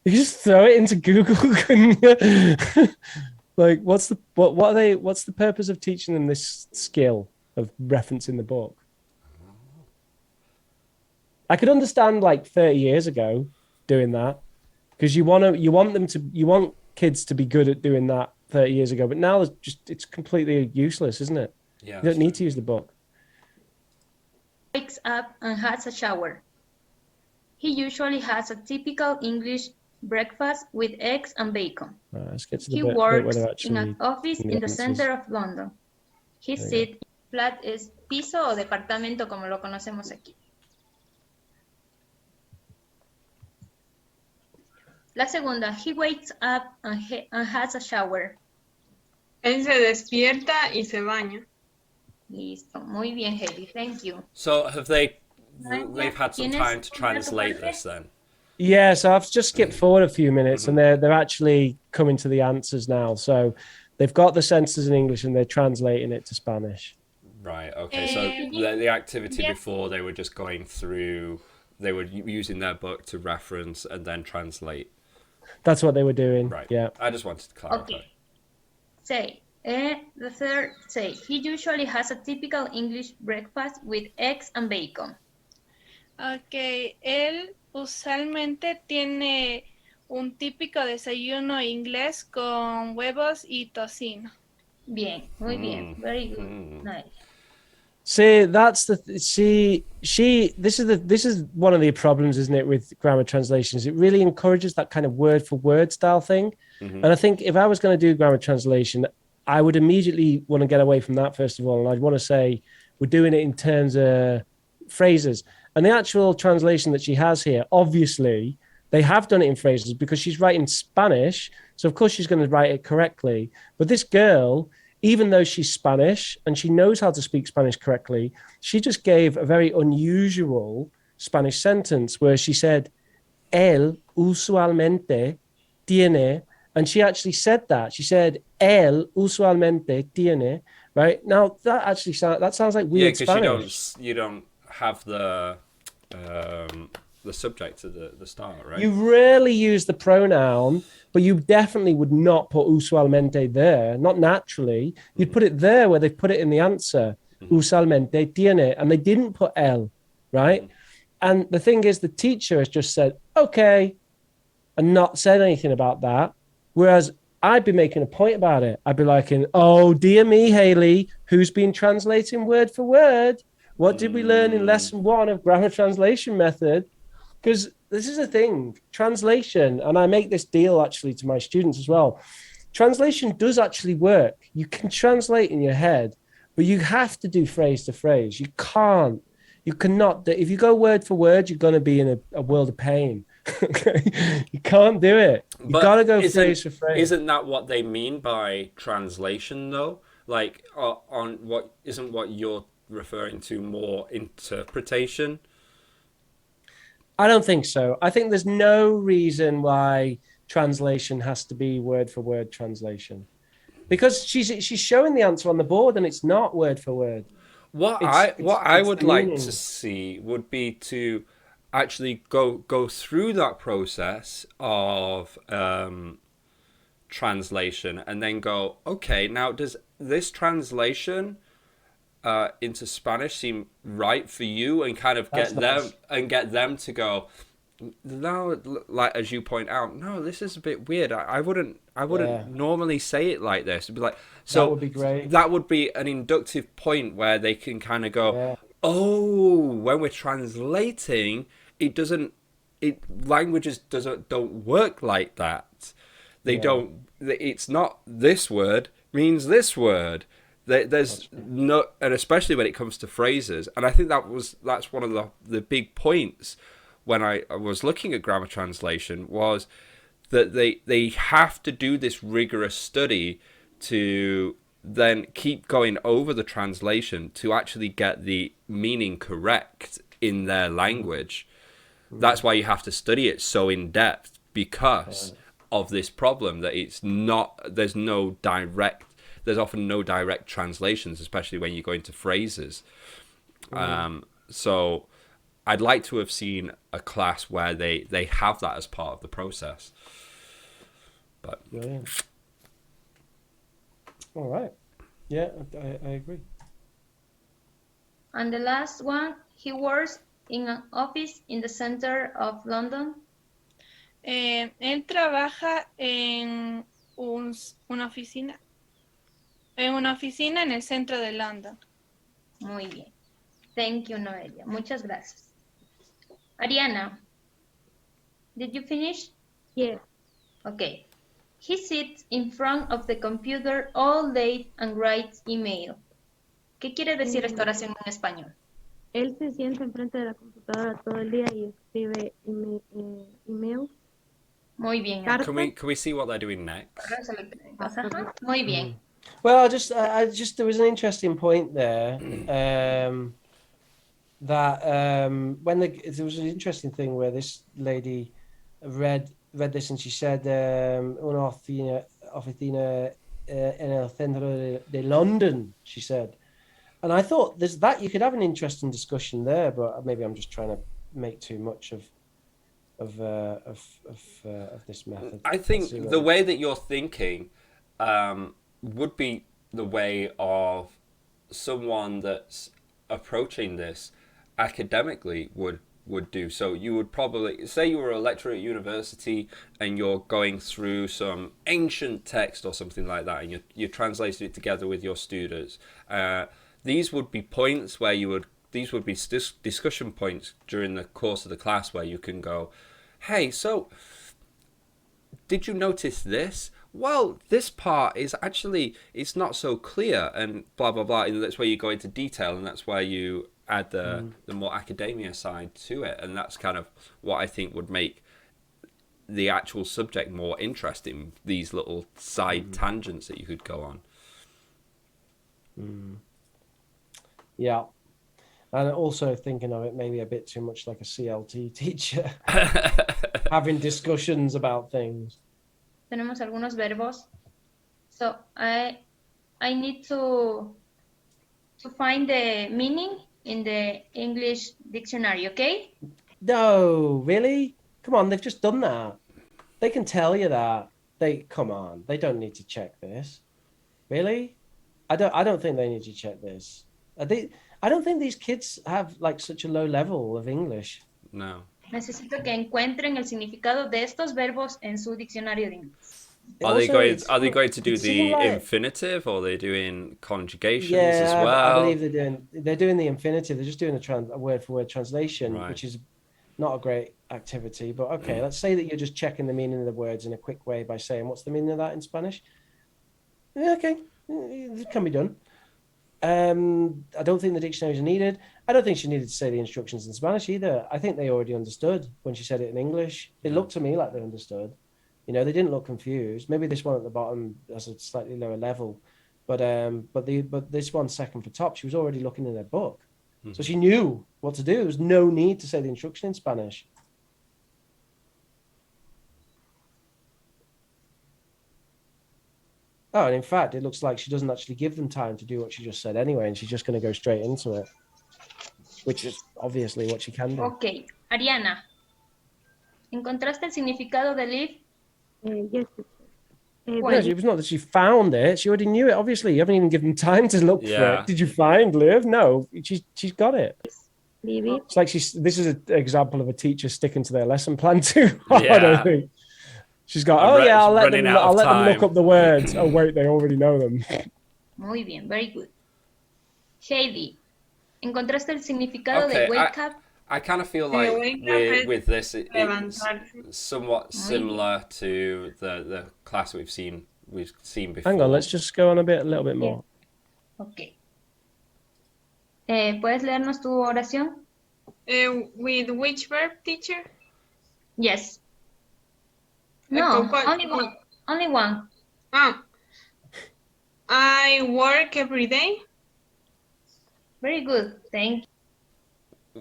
You just throw it into Google, couldn't you? Like, what's the purpose of teaching them this skill of referencing the book? I could understand like 30 years ago doing that, because you want kids to be good at doing that 30 years ago, but now it's completely useless, isn't it? Yeah, you don't need to use the book. Wakes up and has a shower. He usually has a typical English breakfast with eggs and bacon. Let's get to the He bit works where they're in actually an office in the answers. center of London. His seat flat es piso o departamento como lo conocemos aquí. La segunda, he wakes up and has a shower. Él se despierta y se baña. Listo, muy bien, Haley, thank you. So they've had some time to translate this then? Yeah, so I've just skipped forward a few minutes, and they're actually coming to the answers now. So they've got the sentences in English and they're translating it to Spanish. Right, okay. So the activity before, they were just going through, they were using their book to reference and then translate. That's what they were doing. Right. Yeah. I just wanted to clarify. Okay. Say, the third, say, he usually has a typical English breakfast with eggs and bacon. Ok, él usualmente tiene un típico desayuno inglés con huevos y tocino. Bien, muy bien. Very good. Nice. See, that's this is one of the problems, isn't it, with grammar translations? It really encourages that kind of word for word style thing. And I think if I was going to do grammar translation, I would immediately want to get away from that, first of all. And I'd want to say, we're doing it in terms of phrases. And the actual translation that she has here, obviously, they have done it in phrases because she's writing Spanish. So, of course, she's going to write it correctly. But this girl, even though she's Spanish and she knows how to speak Spanish correctly, she just gave a very unusual Spanish sentence where she said, él usualmente tiene, and she actually said that. She said, él usualmente tiene, right? Now, that sounds like weird Spanish. Because you don't have the subject at the start, right? You rarely use the pronoun, but you definitely would not put usualmente there, not naturally. You'd put it there where they put it in the answer. Usualmente tiene, and they didn't put el, right? And the thing is, the teacher has just said, okay, and not said anything about that. Whereas I'd be making a point about it. I'd be like, oh, dear me, Haley, who's been translating word for word? What did we learn in lesson 1 of grammar translation method? Because this is a thing, translation, and I make this deal actually to my students as well. Translation does actually work. You can translate in your head, but you have to do phrase to phrase. You cannot, if you go word for word, you're going to be in a world of pain. You can't do it. You got to go phrase for phrase. Isn't that what they mean by translation, though? Like, isn't what you're referring to more interpretation? I don't think so. I think there's no reason why translation has to be word for word translation, because she's showing the answer on the board and it's not word for word. What I would like to see would be to actually go through that process of translation and then go, okay, now does this translation into Spanish seem right for you, and kind of get them to go, no, like as you point out, no, this is a bit weird. I wouldn't normally say it like this. It'd be like, so that would be great. That would be an inductive point where they can kind of go, oh, when we're translating, languages don't work like that. They don't. It's not this word means this word. There's no, and especially when it comes to phrases, and I think that's one of the big points when I was looking at grammar translation, was that they have to do this rigorous study to then keep going over the translation to actually get the meaning correct in their language. That's why you have to study it so in depth, because of this problem that it's not, there's there's often no direct translations, especially when you go into phrases. So I'd like to have seen a class where they have that as part of the process. But Brilliant. All right. Yeah, I agree. And the last one, he works in an office in the center of London. Él trabaja en una oficina en el centro de London. Muy bien. Thank you, Noelia. Muchas gracias. Ariana, did you finish? Yes. Okay. He sits in front of the computer all day and writes email. ¿Qué quiere decir esta oración en español? Él se sienta enfrente de la computadora todo el día y escribe emails. Muy bien. Can we see what they're doing next? Ajá. Muy bien. Well, I just there was an interesting point there. That when there was an interesting thing where this lady read this and she said una oficina en el centro de London, she said. And I thought there's that you could have an interesting discussion there, but maybe I'm just trying to make too much of this method. I think the way that you're thinking would be the way of someone that's approaching this academically would do. So you would probably say you were a lecturer at university and you're going through some ancient text or something like that, and you're translating it together with your students. These would be points where these would be discussion points during the course of the class where you can go, hey, so did you notice this? Well, this part is actually, it's not so clear, and blah, blah, blah. And that's where you go into detail, and that's where you add the more academia side to it. And that's kind of what I think would make the actual subject more interesting, these little side tangents that you could go on. Yeah. And also thinking of it maybe a bit too much like a CLT teacher, having discussions about things. Tenemos algunos verbos. So I need to find the meaning in the English dictionary, okay? No, really? Come on, they've just done that. They can tell you that. Come on, they don't need to check this. Really? I don't think they need to check this. I don't think these kids have like such a low level of English. No. Necesito que encuentren el significado de estos verbos en su diccionario de inglés. Are they going to do the infinitive, or are they doing conjugations as well? I believe they're doing the infinitive. They're just doing a word for word translation, right, which is not a great activity. But okay, let's say that you're just checking the meaning of the words in a quick way by saying, what's the meaning of that in Spanish? Yeah, okay, it can be done. I don't think the dictionaries are needed. I don't think she needed to say the instructions in Spanish either. I think they already understood when she said it in English. It looked to me like they understood. You know, they didn't look confused. Maybe this one at the bottom has a slightly lower level, but this one second for top, she was already looking in her book, so she knew what to do. There was no need to say the instruction in Spanish. Oh, and in fact, it looks like she doesn't actually give them time to do what she just said anyway, and she's just going to go straight into it, which is obviously what she can do. Okay, Ariana, ¿encontraste el significado de live? Yes. No, it was not that she found it. She already knew it. Obviously, you haven't even given time to look for it. Did you find Liv? No, she's got it. It's like this is an example of a teacher sticking to their lesson plan too hard. I think she's got. I'll let them look up the words. Oh wait, they already know them. Muy bien, very good. Heidi, ¿encontraste el significado de wake up? I kind of feel like with this, it's somewhat similar to the class we've seen before. Hang on, let's just go on a little bit more. Okay. ¿Puedes leernos tu oración? With which verb, teacher? Yes. No, only one. I work every day. Very good, thank you.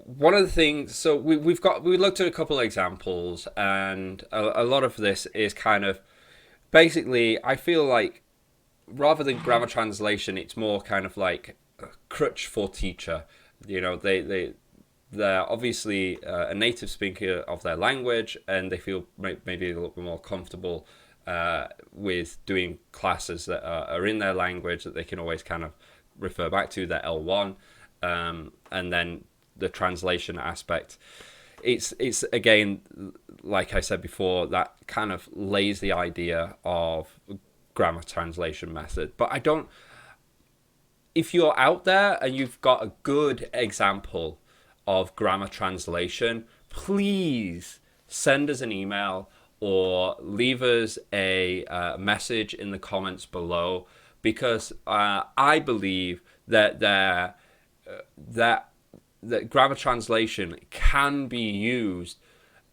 One of the things, so we looked at a couple of examples, and a lot of this is kind of basically, I feel like rather than grammar translation, it's more kind of like a crutch for teacher. You know, they're obviously a native speaker of their language, and they feel maybe a little bit more comfortable with doing classes that are in their language that they can always kind of refer back to, their L1, and then the translation aspect. It's again, like I said before, that kind of lays the idea of grammar translation method. But I don't, if you're out there and you've got a good example of grammar translation, please send us an email or leave us a message in the comments below, because I believe that that grammar translation can be used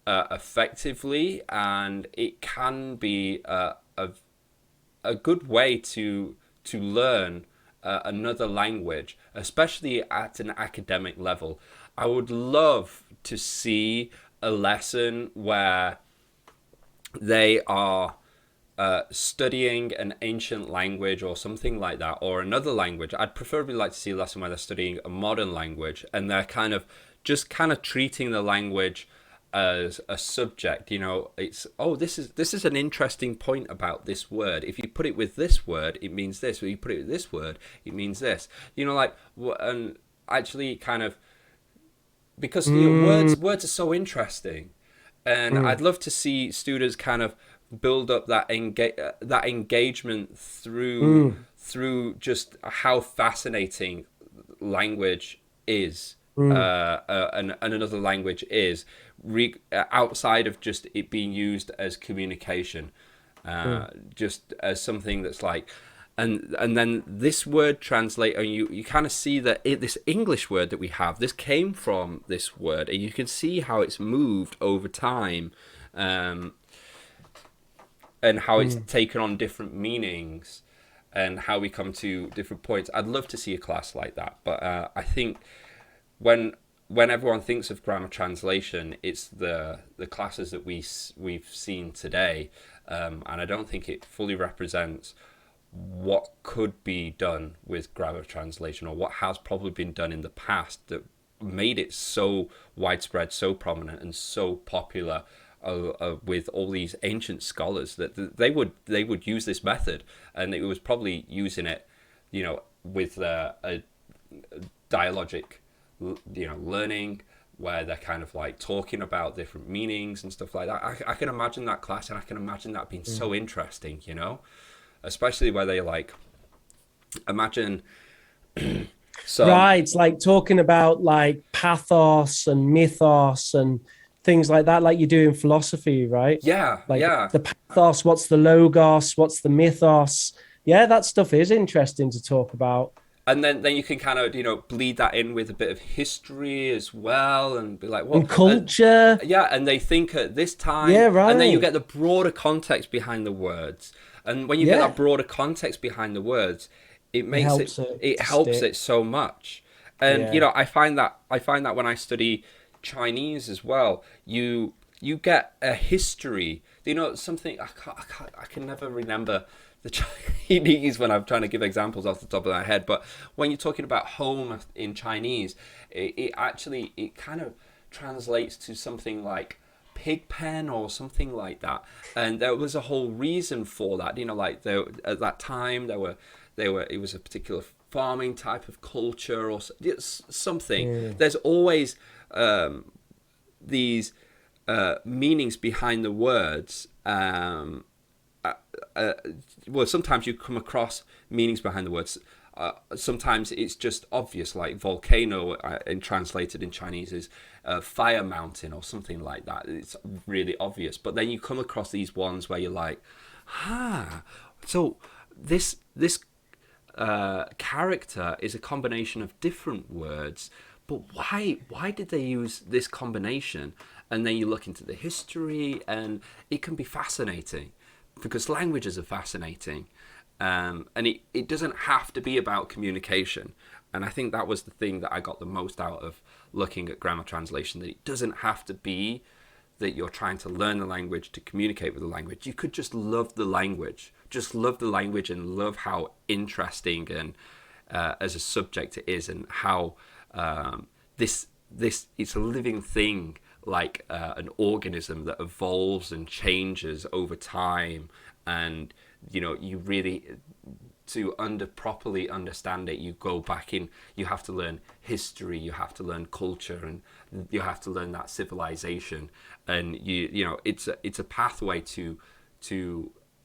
effectively, and it can be a good way to learn another language, especially at an academic level. I would love to see a lesson where they are studying an ancient language or something like that, or another language. I'd preferably like to see a lesson where they're studying a modern language and they're kind of treating the language as a subject. You know, it's, oh, this is an interesting point about this word. If you put it with this word, it means this. If you put it with this word, it means this. You know, like, and actually kind of, because you know, words are so interesting, and I'd love to see students kind of build up that engagement through just how fascinating language is, and another language is, outside of just it being used as communication, just as something that's like, and then this word translate, and you kind of see that this English word that we have, this came from this word, and you can see how it's moved over time, and how it's taken on different meanings, and how we come to different points. I'd love to see a class like that, but I think when everyone thinks of grammar translation, it's the classes that we've seen today, and I don't think it fully represents what could be done with grammar translation, or what has probably been done in the past that made it so widespread, so prominent, and so popular with all these ancient scholars, that they would use this method, and it was probably using it, you know, with a dialogic, you know, learning, where they're kind of like talking about different meanings and stuff like that. I can imagine that class, and I can imagine that being so interesting, you know, especially where they like imagine. So right, it's like talking about like pathos and mythos and things like that, like you do in philosophy, right? Yeah, like yeah. the pathos, what's the logos, what's the mythos. Yeah, that stuff is interesting to talk about. And then you can kind of, you know, bleed that in with a bit of history as well, and be like, well, and culture. Yeah, and they think at this time. Yeah, right. And then you get the broader context behind the words. And when you get that broader context behind the words, it makes it helps it so much. And you know, I find that when I study Chinese as well, you get a history. You know, something I can never remember the Chinese when I'm trying to give examples off the top of my head. But when you're talking about home in Chinese, it actually kind of translates to something like pig pen or something like that. And there was a whole reason for that. You know, like at that time it was a particular farming type of culture or something. There's always these meanings behind the words. Well, sometimes you come across meanings behind the words. Sometimes it's just obvious, like volcano, and translated in Chinese is fire mountain or something like that. It's really obvious. But then you come across these ones where you're like, so this character is a combination of different words, but why did they use this combination? And then you look into the history, and it can be fascinating, because languages are fascinating, and it doesn't have to be about communication. And I think that was the thing that I got the most out of looking at grammar translation, that it doesn't have to be that you're trying to learn the language to communicate with the language. You could just love the language, and love how interesting and as a subject it is, and how this it's a living thing, like an organism that evolves and changes over time. And you really, to properly understand it, you go back in, you have to learn history, you have to learn culture, and you have to learn that civilization. And it's a pathway to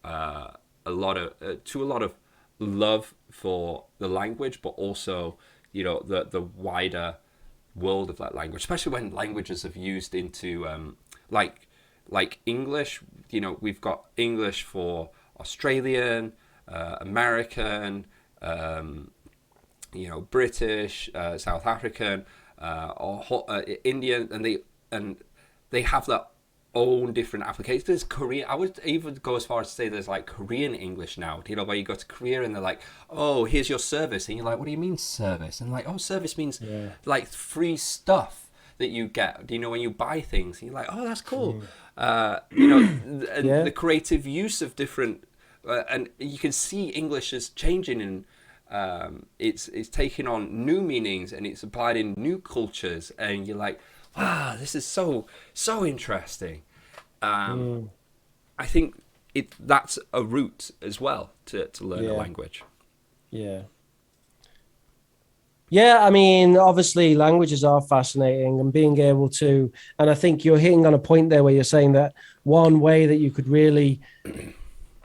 a lot of love for the language, but also the wider world of that language, especially when languages have used into like English. We've got English for Australian, American, British, South African, or Indian, and they have their own different applications. There's Korean. I would even go as far as to say there's like Korean English now. Where you go to Korea and they're like, "Oh, here's your service," and you're like, "What do you mean service?" And like, "Oh, service means like free stuff that you get. When you buy things?" And you're like, "Oh, that's cool." The creative use of different, and you can see English is changing, and it's taking on new meanings, and it's applied in new cultures, and you're like, wow, this is so interesting. I think that's a route as well to learn a language. Yeah, I mean, obviously languages are fascinating, and being able to, and I think you're hitting on a point there where you're saying that one way that you could really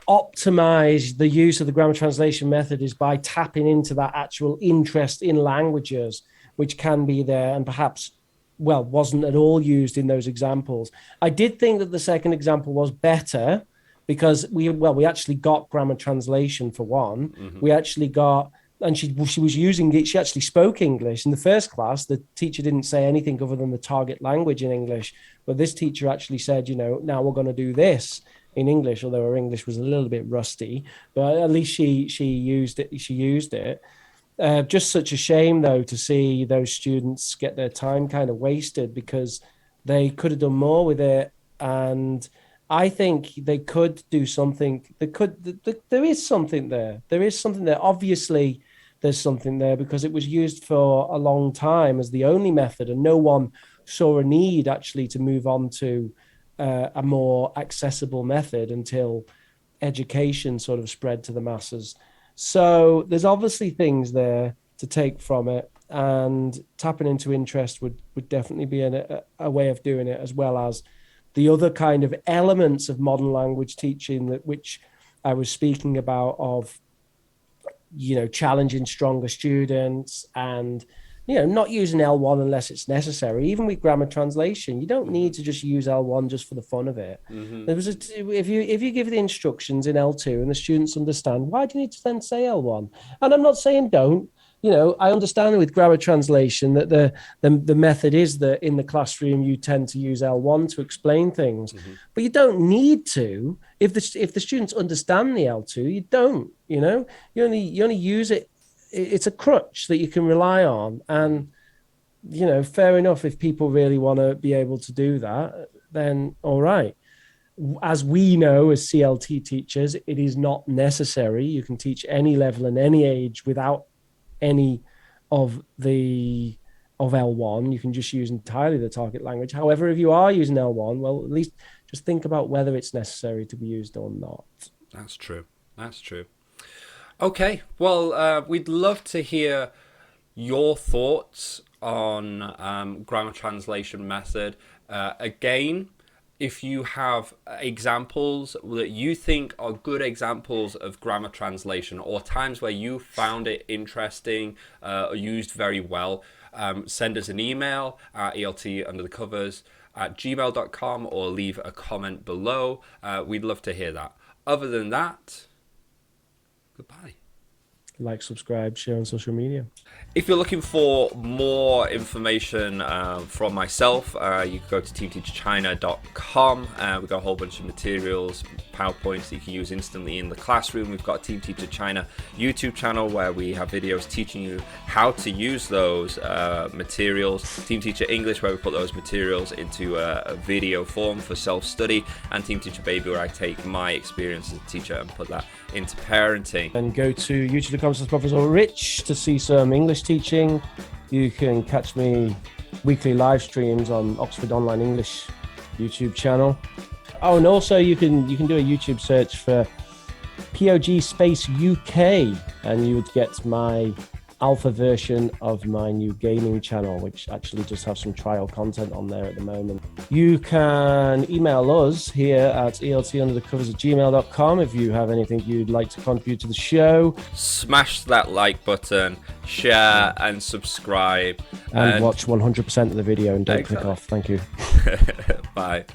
optimize the use of the grammar translation method is by tapping into that actual interest in languages, which can be there and perhaps, wasn't at all used in those examples. I did think that the second example was better because we actually got grammar translation for one. Mm-hmm. We actually got, and she was using it. She actually spoke English in the first class. The teacher didn't say anything other than the target language in English. But this teacher actually said, now we're going to do this in English, although her English was a little bit rusty, but at least she used it. She used it. Just such a shame, though, to see those students get their time kind of wasted because they could have done more with it. And I think they could do something. There is something there. There is something there. Obviously, there's something there because it was used for a long time as the only method, and no one saw a need actually to move on to a more accessible method until education sort of spread to the masses. So there's obviously things there to take from it, and tapping into interest would definitely be a way of doing it, as well as the other kind of elements of modern language teaching which I was speaking about, of, challenging stronger students and, not using L1 unless it's necessary. Even with grammar translation, you don't need to just use L1 just for the fun of it. Mm-hmm. If you give the instructions in L2 and the students understand, why do you need to then say L1? And I'm not saying don't. I understand with grammar translation that the method is that in the classroom you tend to use L1 to explain things, mm-hmm. but you don't need to. If the students understand the L2, you don't. You only use it. It's a crutch that you can rely on, and fair enough. If people really want to be able to do that, then all right. As we know, as CLT teachers, it is not necessary. You can teach any level and any age without any of L1. You can just use entirely the target language. However, if you are using L1, well, at least just think about whether it's necessary to be used or not. That's true. Okay, well, we'd love to hear your thoughts on grammar translation method. Again, if you have examples that you think are good examples of grammar translation, or times where you found it interesting or used very well, send us an email at eltunderthecovers@gmail.com or leave a comment below. We'd love to hear that. Other than that, goodbye. Like, subscribe, share on social media. If you're looking for more information from myself, you can go to teamteacherchina.com. We've got a whole bunch of materials, PowerPoints that you can use instantly in the classroom. We've got a Team Teacher China YouTube channel where we have videos teaching you how to use those materials. Team Teacher English, where we put those materials into a video form for self-study. And Team Teacher Baby, where I take my experience as a teacher and put that into parenting. And go to youtube.com/Professor Rich to see some English teaching. You can catch me weekly live streams on Oxford Online English YouTube channel. Oh, and also you can do a YouTube search for POG Space UK, and you would get my alpha version of my new gaming channel, which actually just have some trial content on there at the moment. You can email us here at eltunderthecovers@gmail.com if you have anything you'd like to contribute to the show. Smash that like button, share and subscribe. And watch 100% of the video and don't click off. Thank you. Bye.